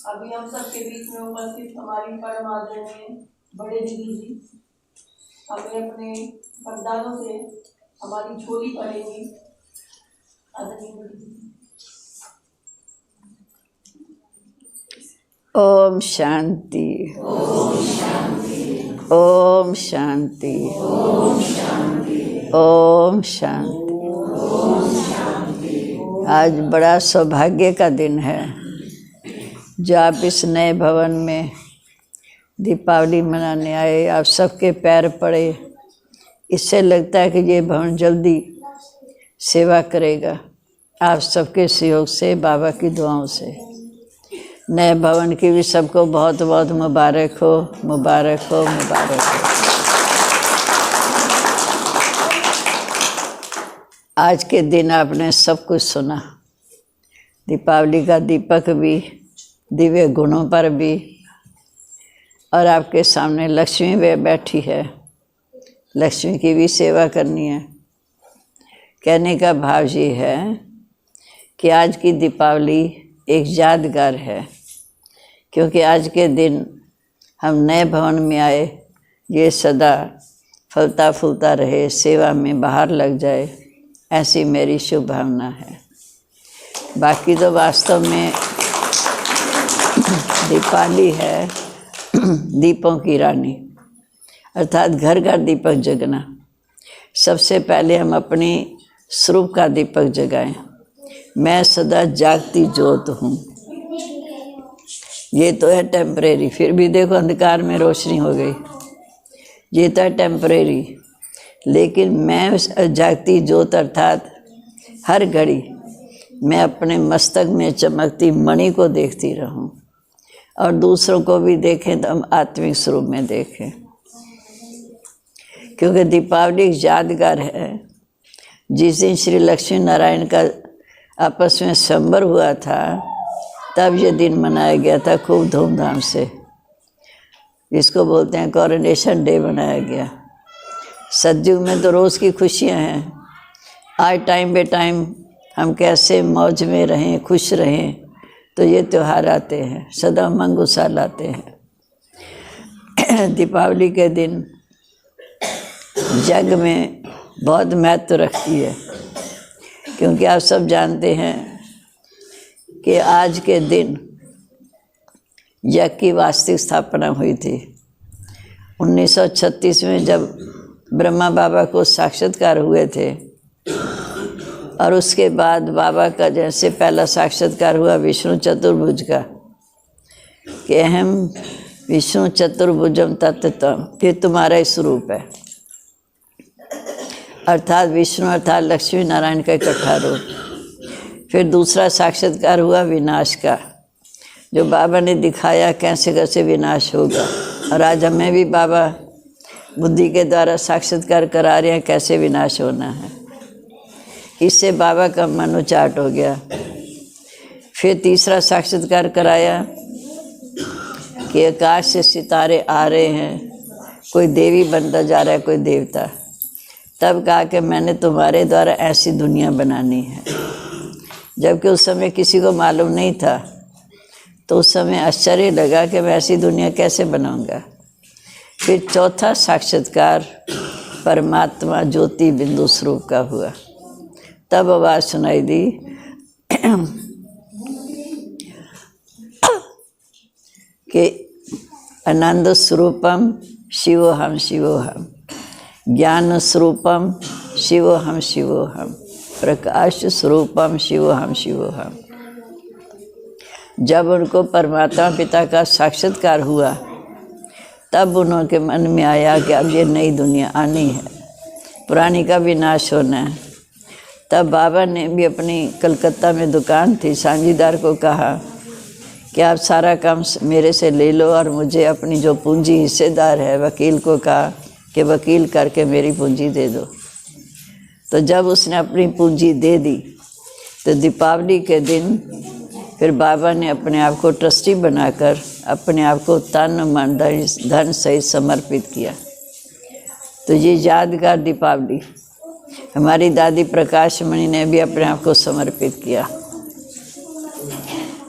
अभी हम सबके बीच में उपस्थित हमारी परम आदरणीय बड़े दीदी जी हमें अपने वरदानों से हमारी झोली भरेंगी। आदरणीय बड़ी दीदी। ओम शांति, ओम शांति, ओम शांति। आज बड़ा सौभाग्य का दिन है जो आप इस नए भवन में दीपावली मनाने आए। आप सबके पैर पड़े, इससे लगता है कि ये भवन जल्दी सेवा करेगा। आप सबके सहयोग से, बाबा की दुआओं से नए भवन की भी सबको बहुत बहुत मुबारक हो, मुबारक हो, मुबारक हो। आज के दिन आपने सब कुछ सुना, दीपावली का दीपक भी, दिव्य गुणों पर भी, और आपके सामने लक्ष्मी भी बैठी है। लक्ष्मी की भी सेवा करनी है। कहने का भाव ये है कि आज की दीपावली एक यादगार है, क्योंकि आज के दिन हम नए भवन में आए, ये सदा फलता फूलता रहे, सेवा में बाहर लग जाए, ऐसी मेरी शुभ भावना है। बाकी तो वास्तव में दीपावली है दीपों की रानी, अर्थात घर घर दीपक जगना। सबसे पहले हम अपनी स्वरूप का दीपक जगाएं। मैं सदा जागती ज्योत हूँ। ये तो है टेम्परेरी, फिर भी देखो अंधकार में रोशनी हो गई, ये तो है टेम्परेरी। लेकिन मैं जागती ज्योत अर्थात हर घड़ी मैं अपने मस्तक में चमकती मणि को देखती रहूं, और दूसरों को भी देखें तो हम आत्मिक स्वरूप में देखें। क्योंकि दीपावली एक यादगार है। जिस दिन श्री लक्ष्मी नारायण का आपस में संवर हुआ था, तब ये दिन मनाया गया था खूब धूमधाम से, जिसको बोलते हैं कॉरोनेशन डे मनाया गया। सतयुग में तो रोज़ की खुशियाँ हैं। आज टाइम बे टाइम हम कैसे मौज में रहें, खुश रहें, तो ये त्यौहार आते हैं, सदा उमंग उत्साह लाते हैं। दीपावली के दिन जग में बहुत महत्व रखती है, क्योंकि आप सब जानते हैं कि आज के दिन यज्ञ की वास्तविक स्थापना हुई थी। 1936 में जब ब्रह्मा बाबा को साक्षात्कार हुए थे, और उसके बाद बाबा का जैसे पहला साक्षात्कार हुआ विष्णु चतुर्भुज का, कि अहम विष्णु चतुर्भुजम तत्तम, ये तुम्हारा ही स्वरूप है। अर्थात विष्णु अर्थात लक्ष्मी नारायण का इकट्ठा रूप। फिर दूसरा साक्षात्कार हुआ विनाश का, जो बाबा ने दिखाया कैसे कैसे विनाश होगा। और आज हमें भी बाबा बुद्धि के द्वारा साक्षात्कार करा रहे हैं कैसे विनाश होना है। इससे बाबा का मन उचाट हो गया। फिर तीसरा साक्षात्कार कराया कि आकाश से सितारे आ रहे हैं, कोई देवी बनता जा रहा है, कोई देवता। तब कहा कि मैंने तुम्हारे द्वारा ऐसी दुनिया बनानी है। जबकि उस समय किसी को मालूम नहीं था, तो उस समय आश्चर्य लगा कि मैं ऐसी दुनिया कैसे बनाऊंगा। फिर चौथा साक्षात्कार परमात्मा ज्योति बिंदु स्वरूप का हुआ। तब आवाज़ सुनाई दी कि आनंद स्वरूपम शिवोहम शिवोहम, ज्ञान स्वरूपम शिवोहम शिवोहम, प्रकाश स्वरूपम शिवोहम शिवोहम। जब उनको परमात्मा पिता का साक्षात्कार हुआ, तब उनके मन में आया कि अब ये नई दुनिया आनी है, पुरानी का विनाश होना है। तब बाबा ने भी अपनी कलकत्ता में दुकान थी, सांझीदार को कहा कि आप सारा काम मेरे से ले लो और मुझे अपनी जो पूंजी हिस्सेदार है, वकील को कहा कि वकील करके मेरी पूंजी दे दो। तो जब उसने अपनी पूंजी दे दी तो दीपावली के दिन फिर बाबा ने अपने आप को ट्रस्टी बनाकर अपने आप को तन मन धन सहित समर्पित किया। तो ये यादगार दीपावली हमारी दादी प्रकाशमणि ने भी अपने आप को समर्पित किया।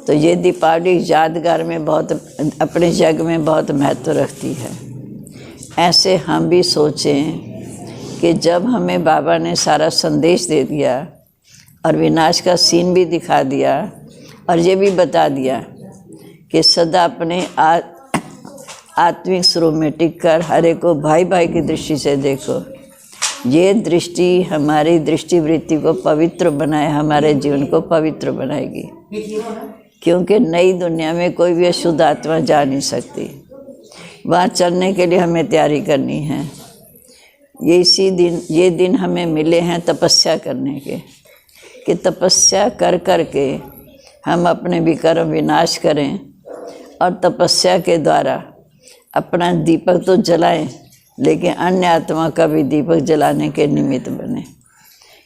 तो ये दीपावली यादगार में बहुत अपने जग में बहुत महत्व रखती है। ऐसे हम भी सोचें कि जब हमें बाबा ने सारा संदेश दे दिया और विनाश का सीन भी दिखा दिया और ये भी बता दिया कि सदा अपने आत्मिक स्वरूप में टिक कर हर एक को भाई भाई की दृष्टि से देखो, ये दृष्टि हमारी दृष्टिवृत्ति को पवित्र बनाए, हमारे जीवन को पवित्र बनाएगी। क्योंकि नई दुनिया में कोई भी अशुद्ध आत्मा जा नहीं सकती। वहाँ चलने के लिए हमें तैयारी करनी है। ये दिन हमें मिले हैं तपस्या करने के, कि तपस्या कर कर के हम अपने विकर्म विनाश करें और तपस्या के द्वारा अपना दीपक तो जलाएं, लेकिन अन्य आत्मा का भी दीपक जलाने के निमित्त बने।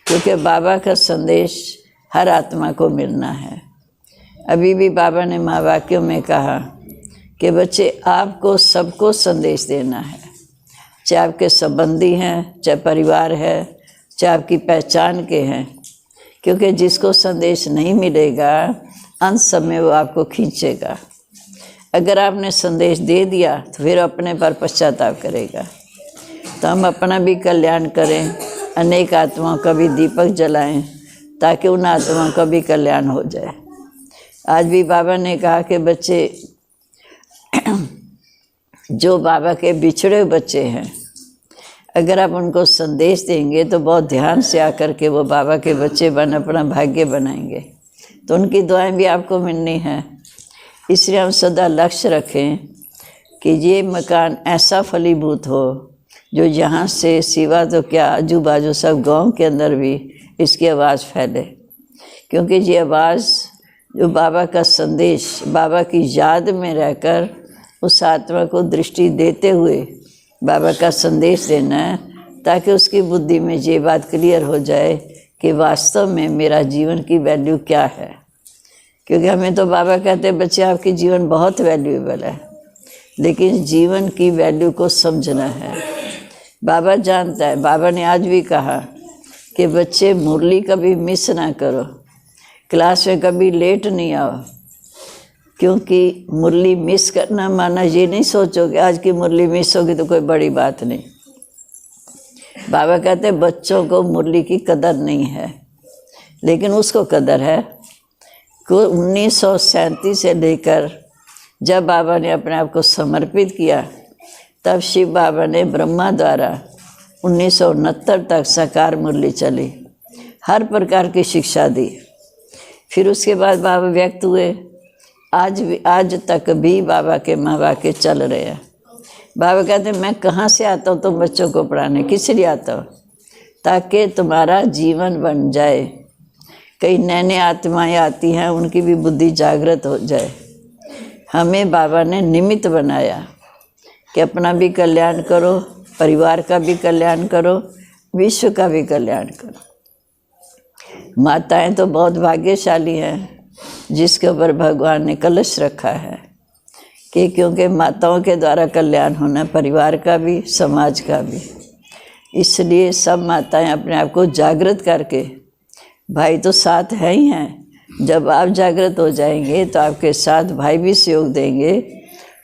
क्योंकि बाबा का संदेश हर आत्मा को मिलना है। अभी भी बाबा ने महावाक्यों में कहा कि बच्चे आपको सबको संदेश देना है, चाहे आपके संबंधी हैं, चाहे परिवार है, चाहे आपकी पहचान के हैं। क्योंकि जिसको संदेश नहीं मिलेगा अंत समय वो आपको खींचेगा। अगर आपने संदेश दे दिया तो फिर अपने पर पश्चाताप करेगा। तो हम अपना भी कल्याण करें, अनेक आत्माओं का भी दीपक जलाएं, ताकि उन आत्माओं का भी कल्याण हो जाए। आज भी बाबा ने कहा कि बच्चे जो बाबा के बिछड़े बच्चे हैं, अगर आप उनको संदेश देंगे तो बहुत ध्यान से आकर के वो बाबा के बच्चे बन अपना भाग्य बनाएंगे। तो उनकी दुआएं भी आपको मिलनी है। इसलिए हम सदा लक्ष्य रखें कि ये मकान ऐसा फलीभूत हो जो यहाँ से सिवा तो क्या आजू बाजू सब गांव के अंदर भी इसकी आवाज़ फैले। क्योंकि ये आवाज़ जो बाबा का संदेश बाबा की याद में रहकर उस आत्मा को दृष्टि देते हुए बाबा का संदेश देना है, ताकि उसकी बुद्धि में ये बात क्लियर हो जाए कि वास्तव में मेरा जीवन की वैल्यू क्या है। क्योंकि हमें तो बाबा कहते हैं बच्चे आपकी जीवन बहुत वैल्यूएबल है, लेकिन जीवन की वैल्यू को समझना है। बाबा जानता है। बाबा ने आज भी कहा कि बच्चे मुरली कभी मिस ना करो, क्लास में कभी लेट नहीं आओ। क्योंकि मुरली मिस करना माना ये नहीं सोचोगे आज की मुरली मिस होगी तो कोई बड़ी बात नहीं। बाबा कहते हैं बच्चों को मुरली की कदर नहीं है, लेकिन उसको कदर है। 1937 से लेकर जब बाबा ने अपने आप को समर्पित किया, तब शिव बाबा ने ब्रह्मा द्वारा 1969 तक साकार मुरली चली, हर प्रकार की शिक्षा दी। फिर उसके बाद बाबा व्यक्त हुए। आज तक भी बाबा के महावाक्य चल रहे हैं। बाबा कहते हैं मैं कहाँ से आता हूँ तुम बच्चों को पढ़ाने, किस लिए आता हूँ? ताकि तुम्हारा जीवन बन जाए। कई नए नए आत्माएँ आती हैं, उनकी भी बुद्धि जागृत हो जाए। हमें बाबा ने निमित्त बनाया कि अपना भी कल्याण करो, परिवार का भी कल्याण करो, विश्व का भी कल्याण करो। माताएं तो बहुत भाग्यशाली हैं जिसके ऊपर भगवान ने कलश रखा है, कि क्योंकि माताओं के द्वारा कल्याण होना परिवार का भी समाज का भी। इसलिए सब माताएं अपने आप को जागृत करके, भाई तो साथ है ही हैं, जब आप जागृत हो जाएंगे तो आपके साथ भाई भी सहयोग देंगे,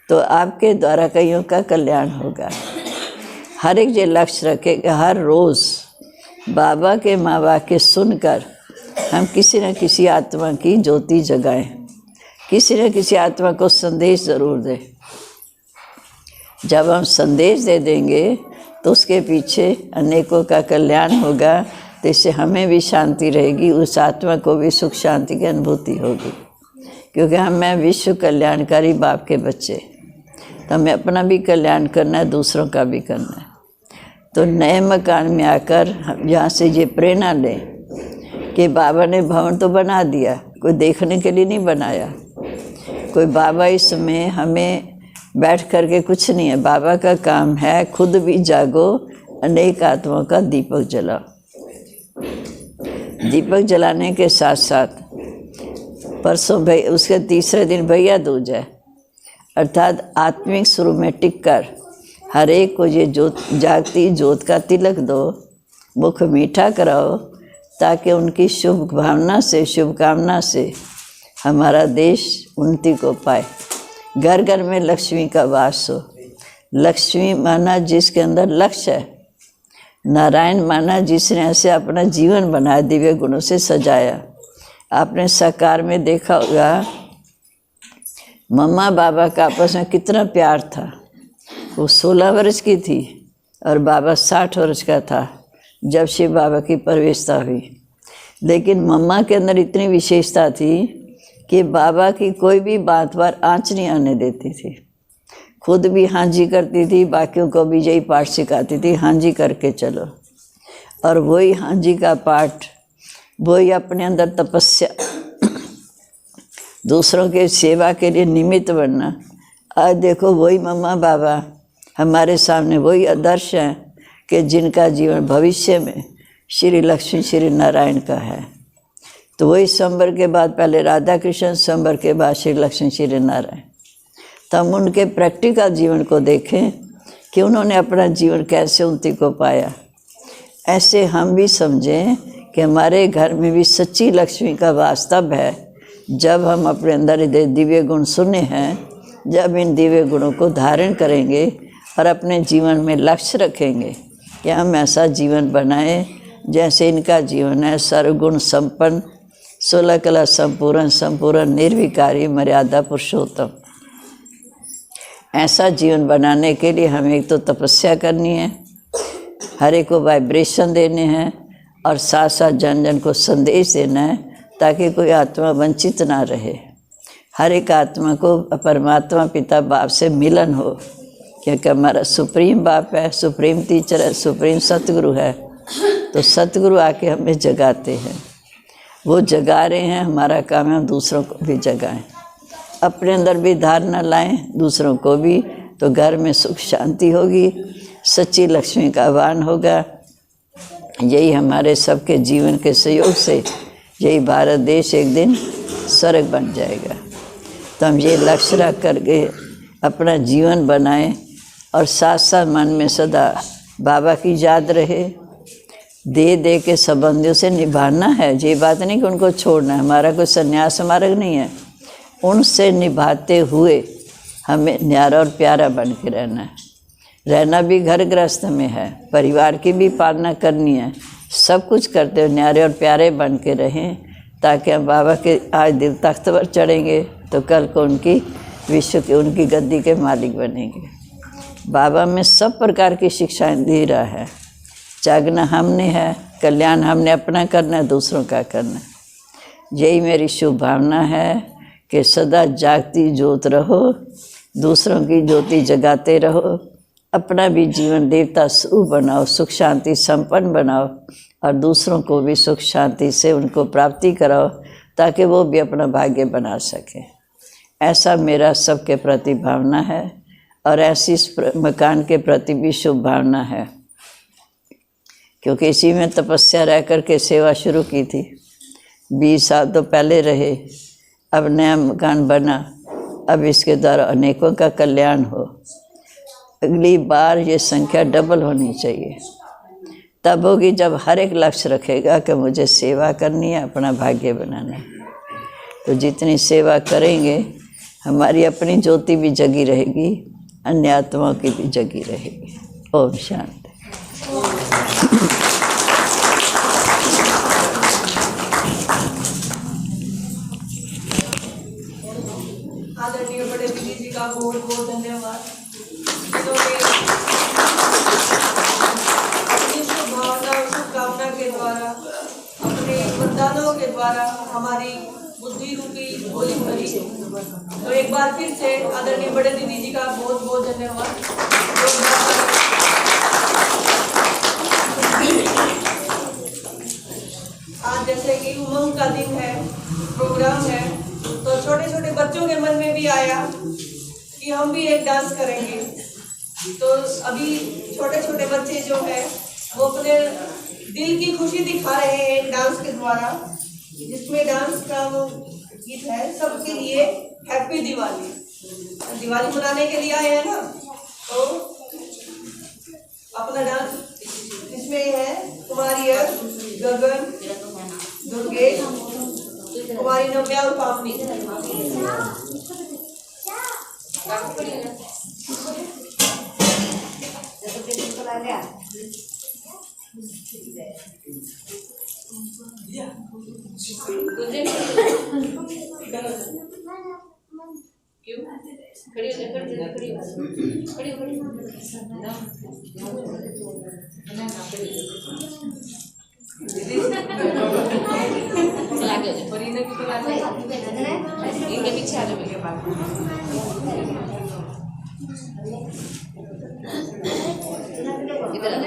तो आपके द्वारा कईयों का कल्याण होगा। हर एक ये लक्ष्य रखे कि हर रोज़ बाबा के महावाक्य सुनकर हम किसी न किसी आत्मा की ज्योति जगाएं, किसी न किसी आत्मा को संदेश ज़रूर दें। जब हम संदेश दे देंगे तो उसके पीछे अनेकों का कल्याण होगा, तो इससे हमें भी शांति रहेगी, उस आत्मा को भी सुख शांति की अनुभूति होगी। क्योंकि हम मैं विश्व कल्याणकारी बाप के बच्चे, तो हमें अपना भी कल्याण करना है, दूसरों का भी करना है। तो नए मकान में आकर हम यहाँ से ये प्रेरणा लें कि बाबा ने भवन तो बना दिया, कोई देखने के लिए नहीं बनाया। कोई बाबा इसमें हमें बैठ करके कुछ नहीं है। बाबा का काम है खुद भी जागो, अनेक आत्माओं का दीपक जलाओ। दीपक जलाने के साथ साथ परसों भाई उसके तीसरे दिन भैया दूज है, अर्थात आत्मिक स्वरूप में टिक कर हर एक को ये ज्योत, जागती ज्योत का तिलक दो, मुख मीठा कराओ, ताकि उनकी शुभ भावना से, शुभकामना से हमारा देश उन्नति को पाए। घर घर में लक्ष्मी का वास हो। लक्ष्मी माना जिसके अंदर लक्ष्य है, नारायण माना जिसने ऐसे अपना जीवन बनाया, दिव्य गुणों से सजाया। आपने साकार में देखा होगा मम्मा बाबा का आपस में कितना प्यार था। वो 16 वर्ष की थी और बाबा 60 वर्ष का था जब शिव बाबा की प्रवेशता हुई। लेकिन मम्मा के अंदर इतनी विशेषता थी कि बाबा की कोई भी बात पर आँच नहीं आने देती थी। खुद भी हाँ जी करती थी, बाकियों को भी यही पाठ सिखाती थी, हाँ जी करके चलो। और वही हाँ जी का पाठ, वही अपने अंदर तपस्या, दूसरों के सेवा के लिए निमित्त बनना। आज देखो वही मम्मा बाबा हमारे सामने वही आदर्श हैं कि जिनका जीवन भविष्य में श्री लक्ष्मी श्री नारायण का है। तो वही स्वयंवर के बाद पहले राधा कृष्ण, स्वयंवर के बाद श्री लक्ष्मी श्री नारायण। तो हम उनके प्रैक्टिकल जीवन को देखें कि उन्होंने अपना जीवन कैसे उन्नति को पाया। ऐसे हम भी समझें कि हमारे घर में भी सच्ची लक्ष्मी का वास्तव है। जब हम अपने अंदर दिव्य गुण सुने हैं, जब इन दिव्य गुणों को धारण करेंगे और अपने जीवन में लक्ष्य रखेंगे कि हम ऐसा जीवन बनाएं जैसे इनका जीवन है, सर्वगुण संपन्न, 16 कला संपूर्ण, संपूर्ण निर्विकारी, मर्यादा पुरुषोत्तम। ऐसा जीवन बनाने के लिए हमें एक तो तपस्या करनी है, हर एक को वाइब्रेशन देने हैं और साथ साथ जन जन को संदेश देना है ताकि कोई आत्मा वंचित ना रहे। हर एक आत्मा को परमात्मा पिता बाप से मिलन हो, क्योंकि हमारा सुप्रीम बाप है, सुप्रीम टीचर है, सुप्रीम सतगुरु है। तो सतगुरु आके हमें जगाते हैं, वो जगा रहे हैं। हमारा काम है हम दूसरों को भी जगाएं, अपने अंदर भी धारणा लाएं, दूसरों को भी। तो घर में सुख शांति होगी, सच्ची लक्ष्मी का आह्वान होगा। यही हमारे सबके जीवन के सहयोग से यही भारत देश एक दिन स्वर्ग बन जाएगा। तो हम ये लक्ष्य रख करके अपना जीवन बनाएं और साथ साथ मन में सदा बाबा की याद रहे। दे दे के संबंधियों से निभाना है, ये बात नहीं कि उनको छोड़ना है। हमारा कोई संन्यास मार्ग नहीं है। उनसे निभाते हुए हमें न्यारा और प्यारा बन के रहना है। रहना भी घर गृहस्थ में है, परिवार की भी पालना करनी है। सब कुछ करते हुए न्यारे और प्यारे बन के रहें, ताकि हम बाबा के आज दिल तख्त पर चढ़ेंगे तो कल को उनकी विश्व की उनकी गद्दी के मालिक बनेंगे। बाबा में सब प्रकार की शिक्षाएं दे रहा है। जागना हमने है, कल्याण हमने अपना करना है, दूसरों का करना है। यही मेरी शुभ भावना है कि सदा जागती ज्योत रहो, दूसरों की ज्योति जगाते रहो, अपना भी जीवन देवता स्वरूप बनाओ, सुख शांति संपन्न बनाओ और दूसरों को भी सुख शांति से उनको प्राप्ति कराओ ताकि वो भी अपना भाग्य बना सकें। ऐसा मेरा सबके प्रति भावना है और ऐसी इस मकान के प्रति भी शुभ भावना है, क्योंकि इसी में तपस्या रह कर के सेवा शुरू की थी। 20 साल तो पहले रहे, अब नया मकान बना, अब इसके द्वारा अनेकों का कल्याण हो। अगली बार ये संख्या डबल होनी चाहिए, तब होगी जब हर एक लक्ष्य रखेगा कि मुझे सेवा करनी है, अपना भाग्य बनाना है। तो जितनी सेवा करेंगे हमारी अपनी ज्योति भी जगी रहेगी, अन्य आत्माओं की भी जगी रहेगी। ओम शांति। आदरणीय बड़े दीदी जी का बहुत बहुत धन्यवाद। जिन्होंने अपनी शुभभावना और शुभकामना के द्वारा, अपने वरदानों के द्वारा हमारी बुद्धि रूपी गोली भरी। तो एक बार फिर से आदरणीय बड़े दीदी जी का बहुत बहुत धन्यवाद। आज जैसे कि उमंग का दिन है, प्रोग्राम है, तो छोटे छोटे बच्चों के मन में भी आया कि हम भी एक डांस करेंगे। तो अभी छोटे छोटे बच्चे जो है वो अपने दिल की खुशी दिखा रहे हैं एक डांस के द्वारा, जिसमें डांस का वो गीत है सबके लिए हैप्पी दिवाली। दिवाली मनाने के लिए आए हैं ना, तो अपना डांस इसमें है कुमारी गगन, दुर्गेश, कुमारी नव्या और पापनी। इनके पीछे आ जाओ मेरे पास। इधर आ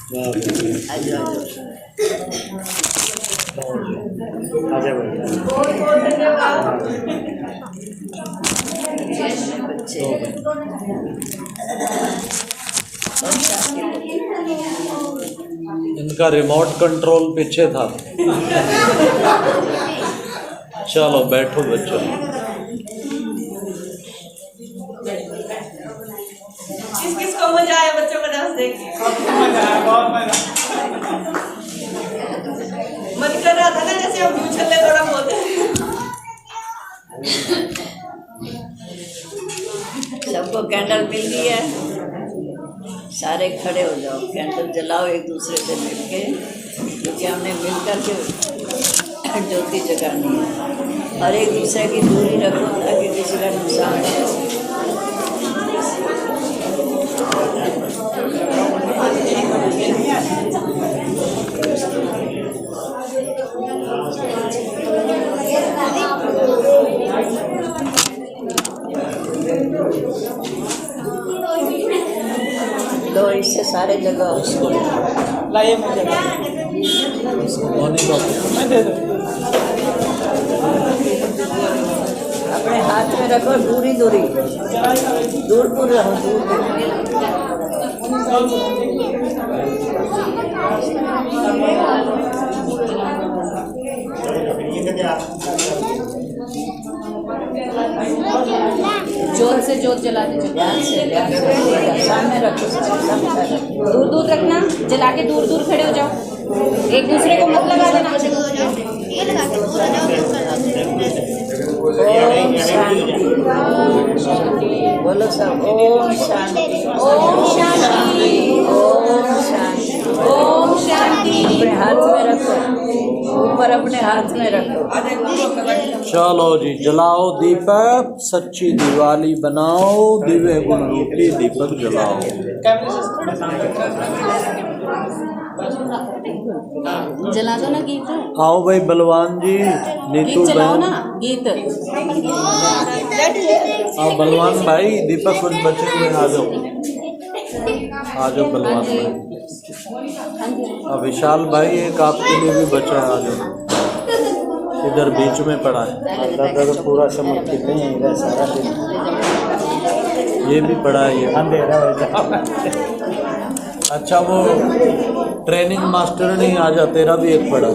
आजो आजो। बहुत बहुत धन्यवाद। बच्चे इनका रिमोट कंट्रोल पीछे था। चलो बैठो बच्चों। किस किस को मजा आया बच्चों का डांस देख के? मन कर रहा था ना जैसे हम उछल ले थोड़ा बहुत। सबको कैंडल मिल गई है, सारे खड़े हो जाओ, कैंडल जलाओ एक दूसरे से मिलके, क्योंकि हमने मिलकर के ज्योति जगानी है। और एक दूसरे की दूरी रखो ताकि किसी का नुकसान न हो। लो इससे सारे जगह लाइए मुझे अपने हाथ में रखो, दूरी दूरी दूर दूर रहो, दूर दूर। जोत से जोत जला दीजिए। ध्यान से सामने रखो, सामने रखो। दूर दूर रखना, जला के दूर दूर खड़े हो जाओ, एक दूसरे को मत लगा देना। ओम शांति, बोलो सब ओम शांति, ओम शांति, ओम शांति। ओम शांति। अपने हाथ में रखो, ऊपर अपने हाथ में रखो। चलो जी जलाओ दीपक, सच्ची दिवाली बनाओ, दिव्य गुण रूपी दीपक जलाओ। जला दो ना गीत, आओ भाई बलवान जी, नीतू गीत जलाओ बहन, ना, गीत। आओ बलवान भाई, दीपक कुछ बचे हुए आ जाओ, आ जाओ बलवान भाई। अब विशाल भाई एक आपके लिए भी बचा है, आ जाओ, इधर बीच में पड़ा है। दादा तो पूरा समर्पित नहीं है सारा दिन, ये भी पड़ा है ये। अंधेरा हो जाए। अच्छा वो ट्रेनिंग मास्टर नहीं आ जा, तेरा भी एक पड़ा है।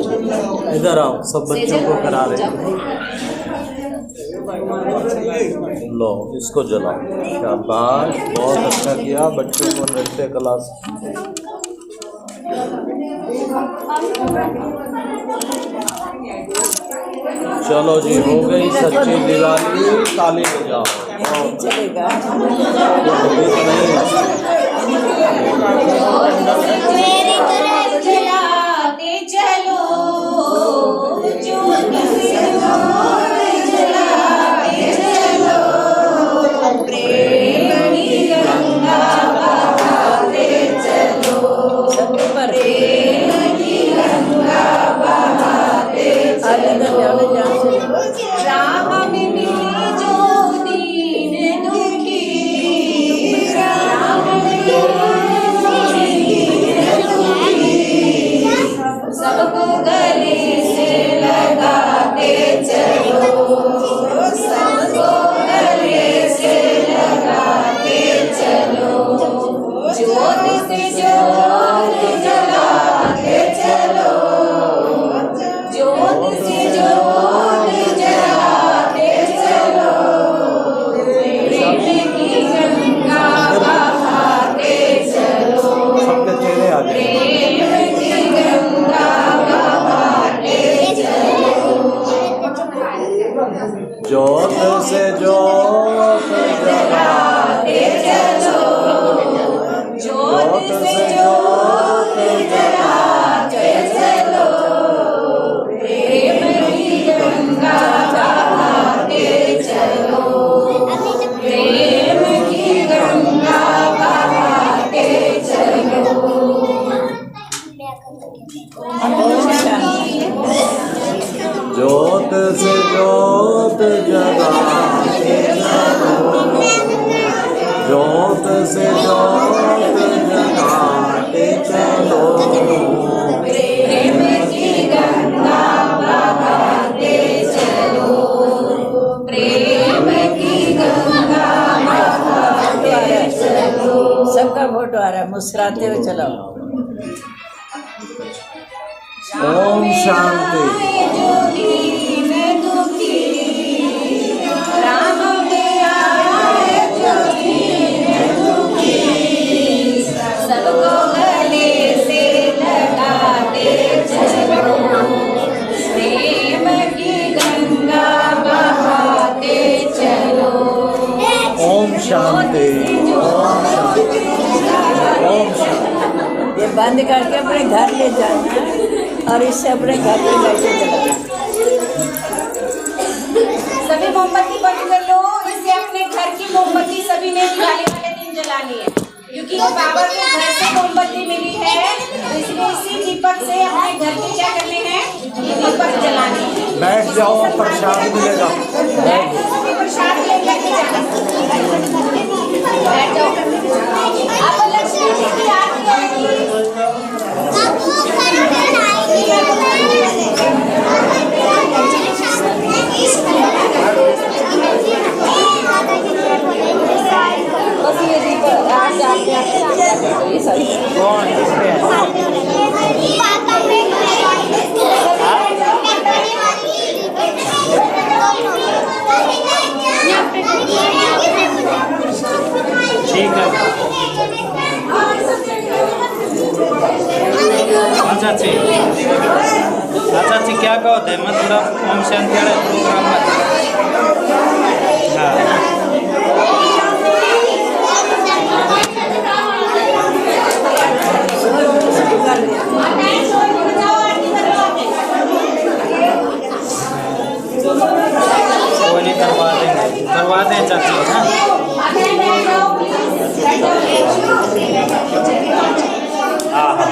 इधर आओ, सब बच्चों को करा रहे हैं। लो इसको जलाओ। शाबाश, बहुत अच्छा किया बच्चों को नृत्य क्लास। चलो जी हो गई सच्ची दिवाली, ताली बजाओ। चलेगा जलाते चलो, ज्योत से ज्योत जलाते चलो, प्रेम की गंगा बहाते चलो, सबके पर प्रेम की गंगा बहाते चलो। राह में मिली जो दीन दुखी, राह में मिली जो दीन दुखी, सबको गले से लगाते चलो, सबको गले से लगाते चलो, ज्योत से ज्योत जलाते चलो, ज्योत से ज्योत जलाते चलो, प्रेम की गंगा बहाते चलो, सबके चेहरे आ गए। प्रेम की गंगा बहाते चलो, ज्योत से ज्योत जलाते चलो, ज्योत से ज्योत जलाते चलो, चलाओ। ओम शांति। सबको गले से लगाते चलो, प्रेम की गंगा बहाते चलो। ओम शांति। ओम शांति। ये बंद करके अपने घर ले जाना और इससे अपने घर पे जाके चलाना। सभी मोमबत्ती बंद कर लो। इससे अपने घर की मोमबत्ती सभी ने दिवाली वाले दिन जलानी है, क्योंकि वो बाबा के घर से मोमबत्ती मिली है, तो इसलिए इसी दीपक से अपने घर के क्या करने हैं, दीपक जलाने हैं। बैठ जाओ, प्रसाद मिलेगा। बैठ जाओ, सभी प्रसाद लेके जाना। बैठ जाओ। अब लक्ष्मी जी की आरती आएगी। बस ये दीपक ये सारी कौन किसके हैं? ठीक है। चाची चाची क्या कहो थे मैं थोड़ा ओम शांति वाले प्रोग्राम में। हाँ कोई नहीं, करवा दें चाची। हाँ हाँ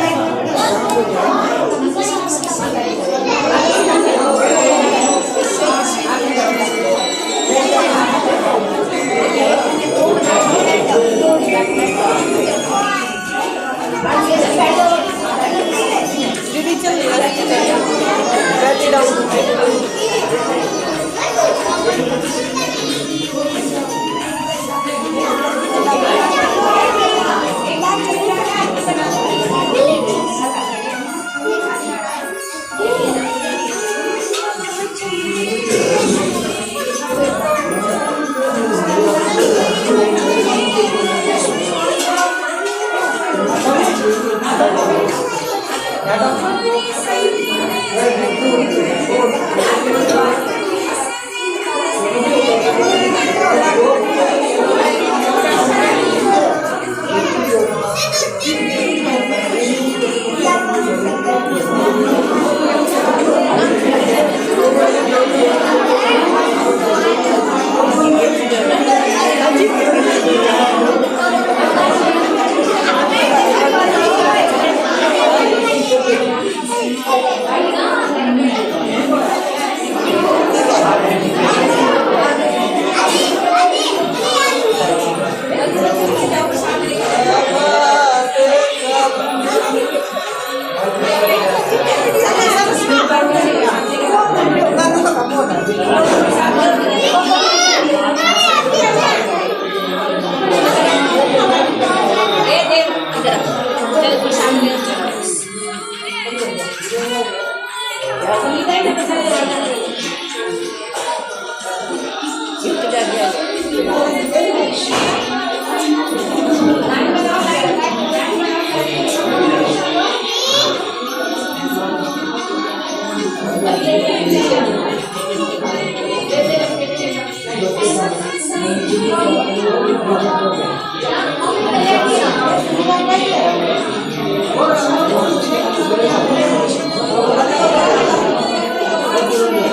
Thank you.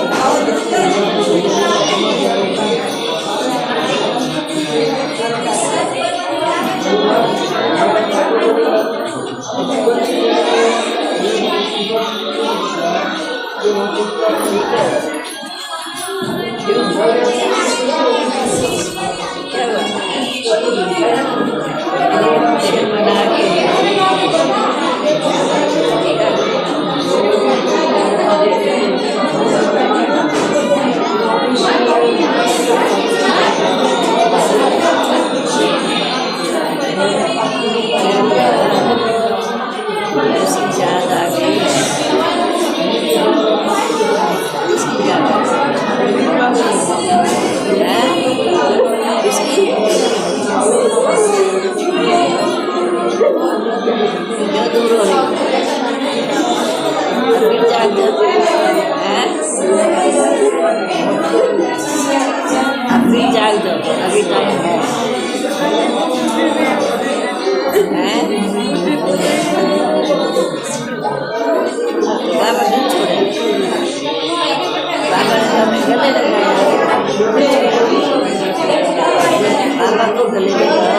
क्यों दूर हो रही फिर जाग जाओ हैं? अब फिर जाग जाओ, अभी टाइम है हैं? बाबा नहीं छोड़े, बाबा ने हमें गले लगाया, बाबा को गले लगाओ,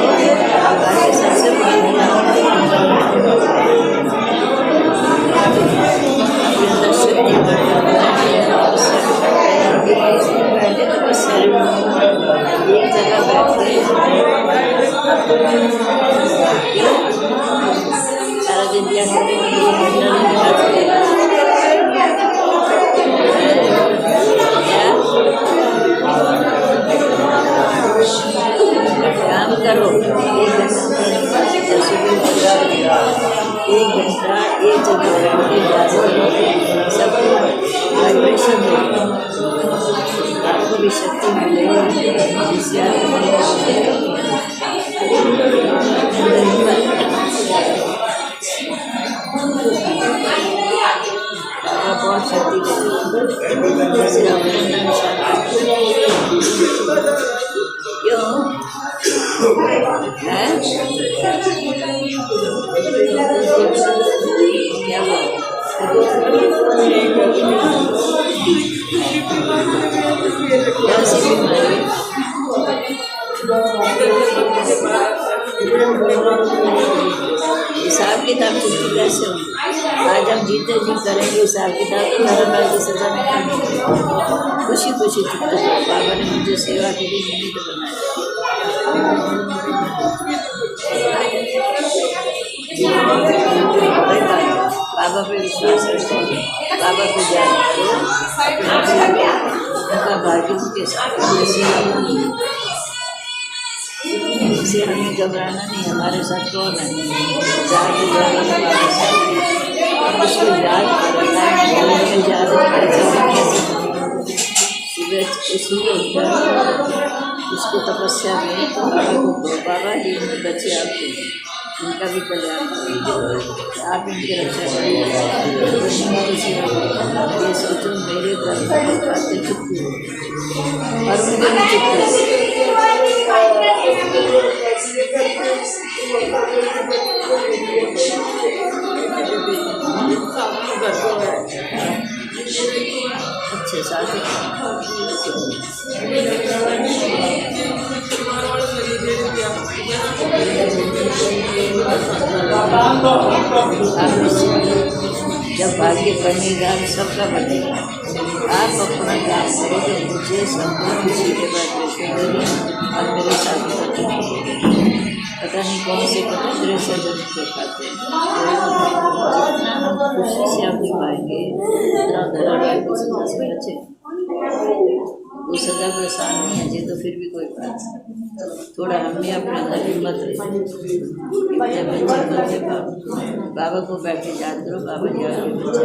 बाकी सबसे बड़ी बैठे तो बस एक जगह बैठे सारा दिन क्या करेंगे, काम करो 1 घंटा एक जगह सब वाइब्रेशन आपको भी शक्ति मिलेगी, जिससे बहुत शक्ति क्यों है? क्या हुआ? कैसी बीमारी? हिसाब किताब चुप्पी कैसे होगी? आज हम जीते जी करेंगे हिसाब किताब, तो धर्म की सजा नहीं करनी, खुशी खुशी चुप्पी। बाबा ने मुझे सेवा के लिए निमित्त बनाया, बाबा पे विश्वास रखो, बाबा को याद करो, उनका भाग्य उनके साथ, इससे हमें घबराना नहीं। हमारे साथ कौन है? जाके उसको याद करना है, सुबह इसलिए उसको तपस्या में तो बाबा को, बाबा जी बच्चे आपके, उनका भी कल्याण आप इनकी रक्षा करिए। ये सोचो मेरे घर खाते चुप्पी और उनके भी चुप्पी। अच्छे साथ जब भाग्य बनेगा सबका बनेगा। आप अपना काम करो, तो मुझे सबको खुशी के बाद और मेरे साथ पता नहीं कौन से पवित्र से जन्म को खाते हैं। जितना हम खुशी से आप पाएंगे उतना धरा सजा से बचे। वो सजा को आसान नहीं है जी, तो फिर भी कोई बात नहीं, थोड़ा हमने अपने अंदर हिम्मत रखी। जब बच्चे बाबा को बैठ के याद करो, बाबा जी आपके बच्चे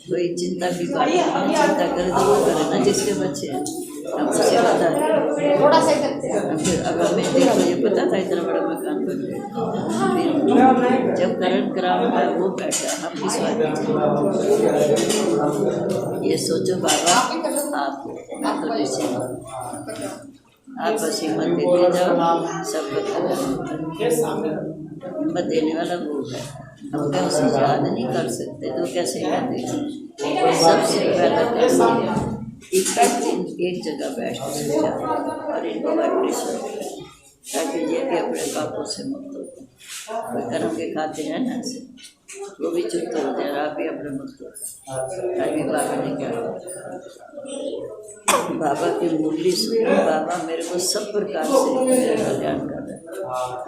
कोई चिंता भी चिंता करे तो वो करे ना, जिसके बच्चे हैं अब उसे पता है। अब हमें देखो ये पता था इतना बड़ा मकान बन गया, जब करण कराऊंगा वो बैठा, हम किस बात ये सोचो बाबा आप तो जैसे आप बस हिम्मत देते जाओ, सब हिम्मत देने वाला वो है। हम क्या उसे याद नहीं कर सकते तो कैसे याद देंगे? सबसे पहले एक जगह बैठ कर समझा और इनको वाइब्रेशन ताकि ये भी अपने पापों से मुक्त हो। कोई कर्म के खाते हैं ना ऐसे, वो भी चुप हो जाए, आप भी अपने मुक्त हो। ताकि बाबा ने क्या बाबा की मुरली सुनो, बाबा मेरे को सब प्रकार से मेरा कल्याण कर रहा है,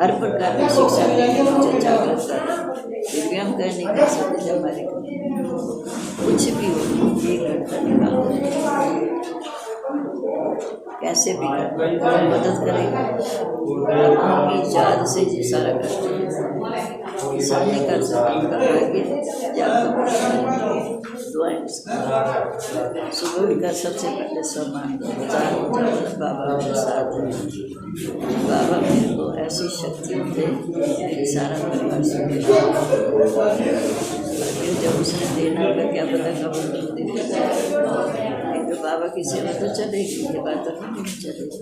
हर प्रकार की शिक्षा देकर मुझे जागृत कर रहा है। फिर भी हम कह नहीं कर सकते जब हमारे कुछ भी हो 1 घंटा निकालो, कैसे भी कर मदद करेगा। उनकी याद से ये सारा करते हैं, सब नहीं कर सकते, उनका भाग्य दुआएं सुबह उठकर सबसे पहले सम्मान बाबा मेरे साथ हैं। बाबा मेरे को ऐसी शक्ति दे कि सारा परिवार से जब उसने देना होगा क्या पता कब उनको देगा। बाबा की सेवा तो चलेगी, ये बात तो नहीं चलेगी।